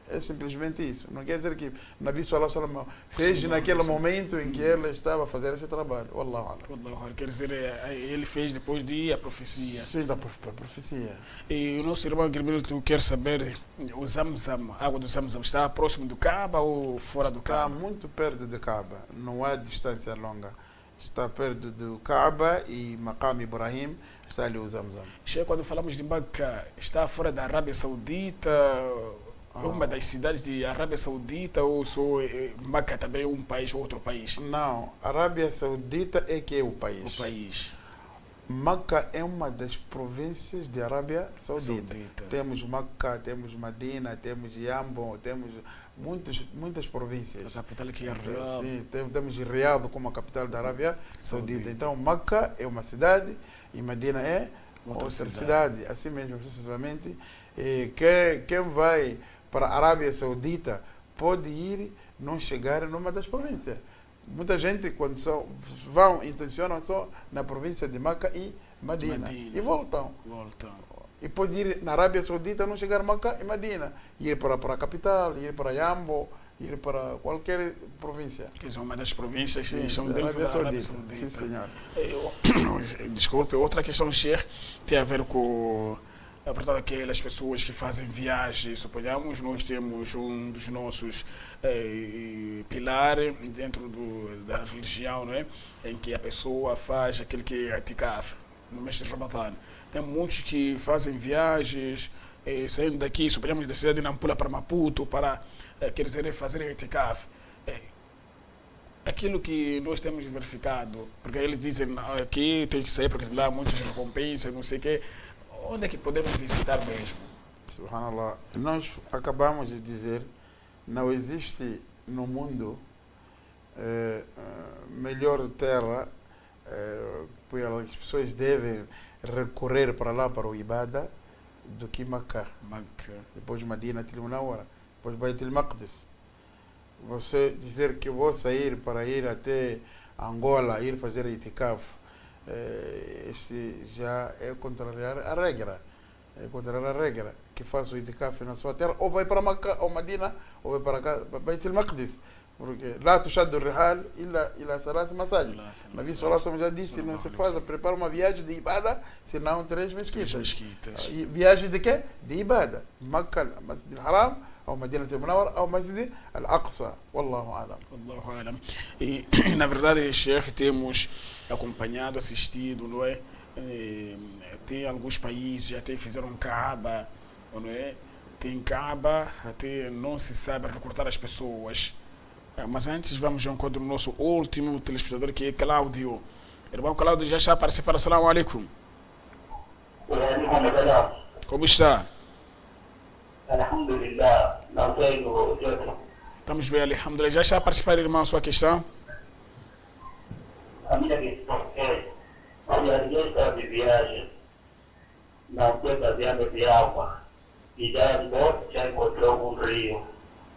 Speaker 2: É simplesmente isso. Não quer dizer que o Nabi Sallallahu Alaihi Wasallam fez naquele momento em que ele estava a fazer esse trabalho. Wallahu a'lam.
Speaker 1: Quer dizer, ele fez depois de a profecia.
Speaker 2: Sim, da profecia.
Speaker 1: E o nosso irmão Guilherme quer saber, o Zamzam, a água do Zamzam, está próximo do Kaaba ou fora do Kaaba?
Speaker 2: Está muito perto do Kaaba. Não há distância longa. Está perto do Kaaba e Maqam Ibrahim, está ali o Zamzam.
Speaker 1: Quando falamos de Meca, está fora da Arábia Saudita, uma das cidades de Arábia Saudita, ou só Meca também é um país ou outro país?
Speaker 2: Não, Arábia Saudita é que é o país.
Speaker 1: O país.
Speaker 2: Meca é uma das províncias de Arábia Saudita. Temos Meca, temos Medina, temos Yambo, temos muitas províncias.
Speaker 1: A capital aqui é Riyadh.
Speaker 2: Sim, temos Riyadh como a capital da Arábia Saudita. Então, Meca é uma cidade e Medina é outra cidade. Assim mesmo, sucessivamente. E quem vai para a Arábia Saudita pode ir, não chegar numa das províncias. Muita gente, quando vão, intencionam só na província de Meca e Medina. E voltam. E pode ir na Arábia Saudita, não chegar a Meca e Medina. Ir para a capital, ir para Yambo, ir para qualquer província.
Speaker 1: Que são uma das províncias que são dentro da Arábia Saudita.
Speaker 2: Sim, senhor.
Speaker 1: Desculpe, outra questão, Sheikh, tem a ver com... Portanto, aquelas pessoas que fazem viagens, suponhamos, nós temos um dos nossos pilares dentro da religião, não é? Em que a pessoa faz aquele que é itikaf, no mês de Ramadã. Tem muitos que fazem viagens, saindo daqui, suponhamos, da cidade de Nampula para Maputo, para, quer dizer, fazer itikaf. Aquilo que nós temos verificado, porque eles dizem aqui tem que sair porque lá há muitas recompensas, não sei o quê. Onde é que podemos visitar mesmo?
Speaker 2: Subhanallah. Nós acabamos de dizer, não existe no mundo melhor terra que as pessoas devem recorrer para lá, para o Ibada, do que Meca. Depois Medina, Til Munawwara, depois Beit al-Maqdis. Você dizer que vou sair para ir até Angola, ir fazer itikaf, este já é contrariar a regra. É contrariar a regra. Que faça o itikaf na sua terra, ou vai para Meca, ou Medina, ou vai para cá, Beit al-Maqdis. Porque lá tushaddu rihal ila salat masajid. Nabi Sallallahu Alaihi Wasallam já disse, não se faz, prepara uma viagem de Ibada, senão 3 mesquitas. Viagem de quê? De Ibada. Meca, Masjid al-Haram, ou Medina al-Munawwara, ou Masjid al-Aqsa. Wallahu a'lam.
Speaker 1: Wallahu a'lam. E, na verdade, Sheikh, temos acompanhado, assistido, não é? Tem alguns países até fizeram Kaaba, não é? Tem Kaaba, até não se sabe recrutar as pessoas. Mas antes vamos ao encontro do nosso último telespectador, que é Cláudio. Irmão Cláudio, já está a participar. Assalamu alaikum. Como está?
Speaker 5: Alhamdulillah.
Speaker 1: Estamos bem, alhamdulillah. Já está a participar, irmão, a sua questão?
Speaker 5: A minha questão é, ninguém está de viagem, não tem baseado de água, e já encontrou um rio.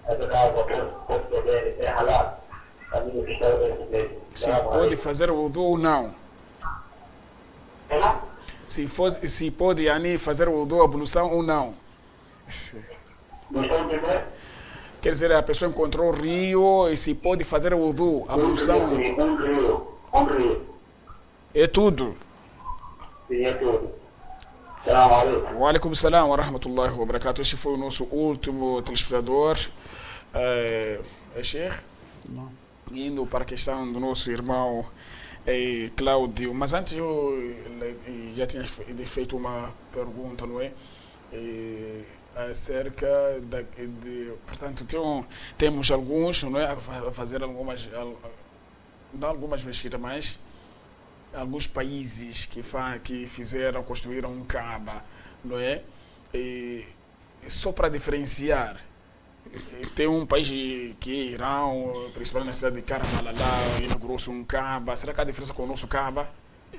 Speaker 5: Essa água pode beber, é halal. A minha questão é essa mesmo.
Speaker 1: Se pode fazer o wudu ou não? Se pode fazer o wudu, a ablução ou não? Quer dizer, a pessoa encontrou o rio e se pode fazer o wudu, a ablução.
Speaker 5: Um rio.
Speaker 1: É tudo.
Speaker 5: Sim, é tudo. Salam alaikum.
Speaker 1: Wa alaikum salam wa rahmatullahi wa barakatuh. Este foi o nosso último telespectador. Sheikh, indo para a questão do nosso irmão Cláudio. Mas antes eu já tinha feito uma pergunta, não é? Acerca portanto, temos alguns, não é? A fazer algumas pesquisas, mas alguns países que construíram um Kaaba, não é? Só para diferenciar, tem um país que é Irão, principalmente na cidade de Karbala, inaugurou-se um Kaaba. Será que há diferença com o nosso Kaaba?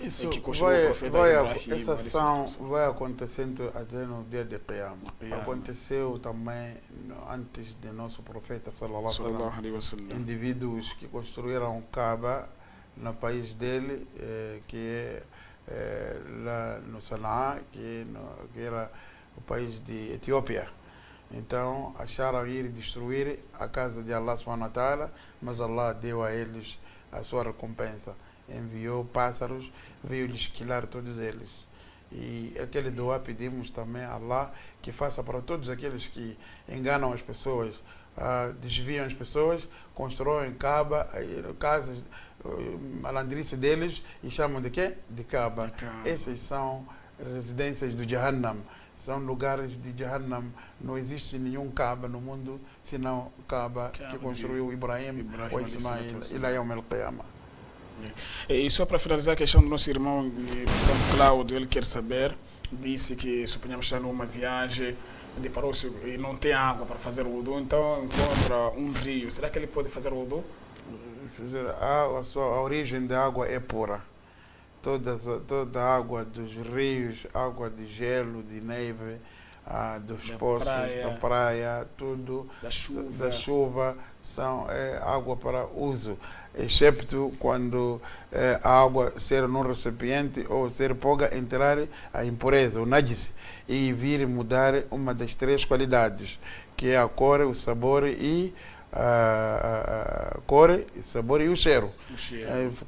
Speaker 2: Isso
Speaker 1: que construiu o profeta Ibrahim,
Speaker 2: essa ação vai acontecendo até no dia de Qiyamah. Aconteceu também antes de nosso profeta sallallahu alaihi wasallam. Indivíduos que construíram Kaaba no país dele, que é lá no Sanaá, que era o país de Etiópia. Então acharam ir destruir a casa de Allah subhanahu wa ta'ala, mas Allah deu a eles a sua recompensa. Enviou pássaros, veio esquilar todos eles. E aquele doa pedimos também a Allah que faça para todos aqueles que enganam as pessoas, desviam as pessoas, constroem casas, malandrice deles e chamam de quê? De Kaaba. Essas são residências do Jahannam. São lugares de Jahannam. Não existe nenhum Kaaba no mundo senão Kaaba que construiu Ibrahim ou Ismail ila Yawm al-Qiyamah.
Speaker 1: E só para finalizar a questão do nosso irmão Cláudio, ele quer saber, disse que suponhamos estar numa viagem, deparou-se e não tem água para fazer o wudu, então encontra um rio. Será que ele pode fazer o wudu?
Speaker 2: A origem da água é pura. Toda a água dos rios, água de gelo, de neve, dos poços, da praia, tudo, da chuva, são água para uso, excepto quando a água ser num recipiente ou ser pouca entrar a impureza, o najis, e vir mudar uma das três qualidades, que é a cor, o sabor e sabor e o cheiro.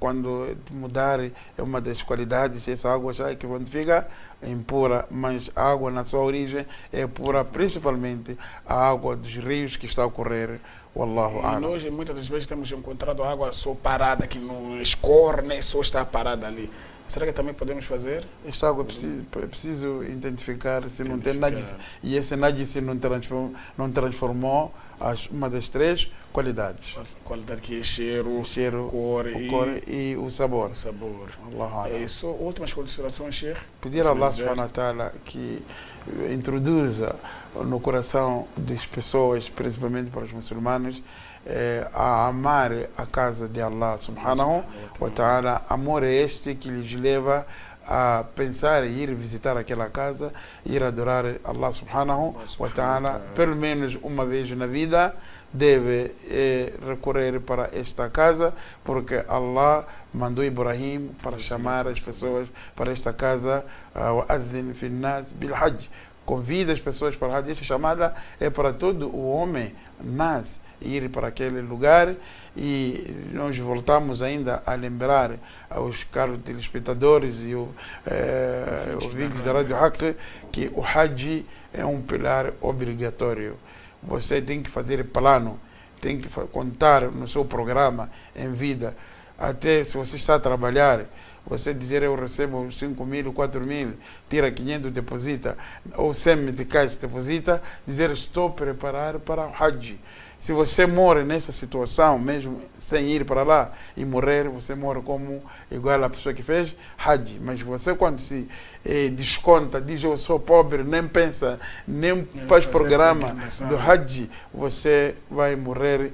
Speaker 2: Quando mudar uma das qualidades, essa água já é que quando fica impura, mas a água na sua origem é pura, principalmente a água dos rios que está a correr. Wallahu a'lam.
Speaker 1: Nós muitas das vezes temos encontrado água só parada, que não escorre, nem só está parada ali. Será que também podemos fazer?
Speaker 2: Esta água é preciso identificar se não tem najis. E esse najis não transformou uma das três qualidades.
Speaker 1: Qualidade que é cheiro, cor
Speaker 2: e o sabor.
Speaker 1: Isso, últimas considerações, Sheikh?
Speaker 2: Pedir a Allah subhanahu wa ta'ala que introduza no coração das pessoas, principalmente para os muçulmanos, a amar a casa de Allah subhanahu wa ta'ala. Amor é este que lhes leva a pensar e ir visitar aquela casa, ir adorar Allah subhanahu wa ta'ala pelo menos uma vez na vida. Deve recorrer para esta casa, porque Allah mandou Ibrahim para chamar as pessoas para esta casa. وَأَذِّنْ فِي النَّاسِ بِالْحَجِّ. Convida as pessoas para a essa chamada é para todo o homem nas ir para aquele lugar. E nós voltamos ainda a lembrar aos caros telespectadores e ouvintes da Rádio Haq que o Hajj é um pilar obrigatório. Você tem que fazer plano, tem que contar no seu programa em vida. Até se você está a trabalhar, você dizer eu recebo 5.000, 4.000, tira 500, deposita, ou 100 meticais, deposita, dizer estou a preparar para o Hajj. Se você morre nessa situação, mesmo sem ir para lá e morrer, você morre como igual a pessoa que fez Hajj. Mas você, quando se desconta, diz eu sou pobre, nem pensa, nem faz programa do Hajj, você vai morrer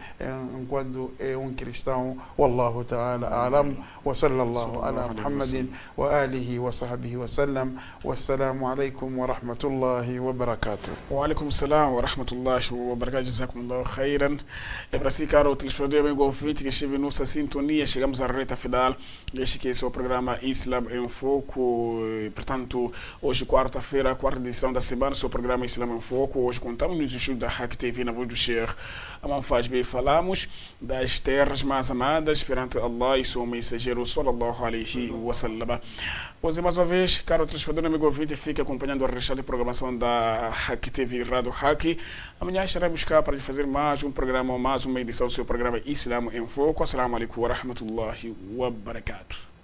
Speaker 2: enquanto é um cristão. Wallahu ta'ala a'lam. Wa sallallahu ala Muhammadin wa alihi wa sahbihi wa sallam. Wassalamu alaikum wa rahmatullahi wa barakatuh.
Speaker 1: Wa alaikum salam wa rahmatullahi wa barakatuh. Jazakumullahu khair. akhiran. É para si, caro telespectador, amigo ouvinte, que esteve nossa sintonia. Chegamos à reta final deste que é o programa Islam em Foco. Portanto, hoje, quarta-feira, a quarta edição da semana, o programa Islam em Foco. Hoje contamos nos estudos da Hack TV, na voz do Sheikh Aman Fajbi. Falamos das terras mais amadas perante Allah e seu mensageiro, sallallahu alaihi wa sallam. Hoje, mais uma vez, caro telespectador, amigo ouvinte, fique acompanhando a recheada de programação da Hack TV Rádio Hack. Amanhã estaremos cá para lhe fazer mais um programa, mais uma edição do seu programa Islam em Foco. Assalamu alaikum wa rahmatullahi wa barakatuh.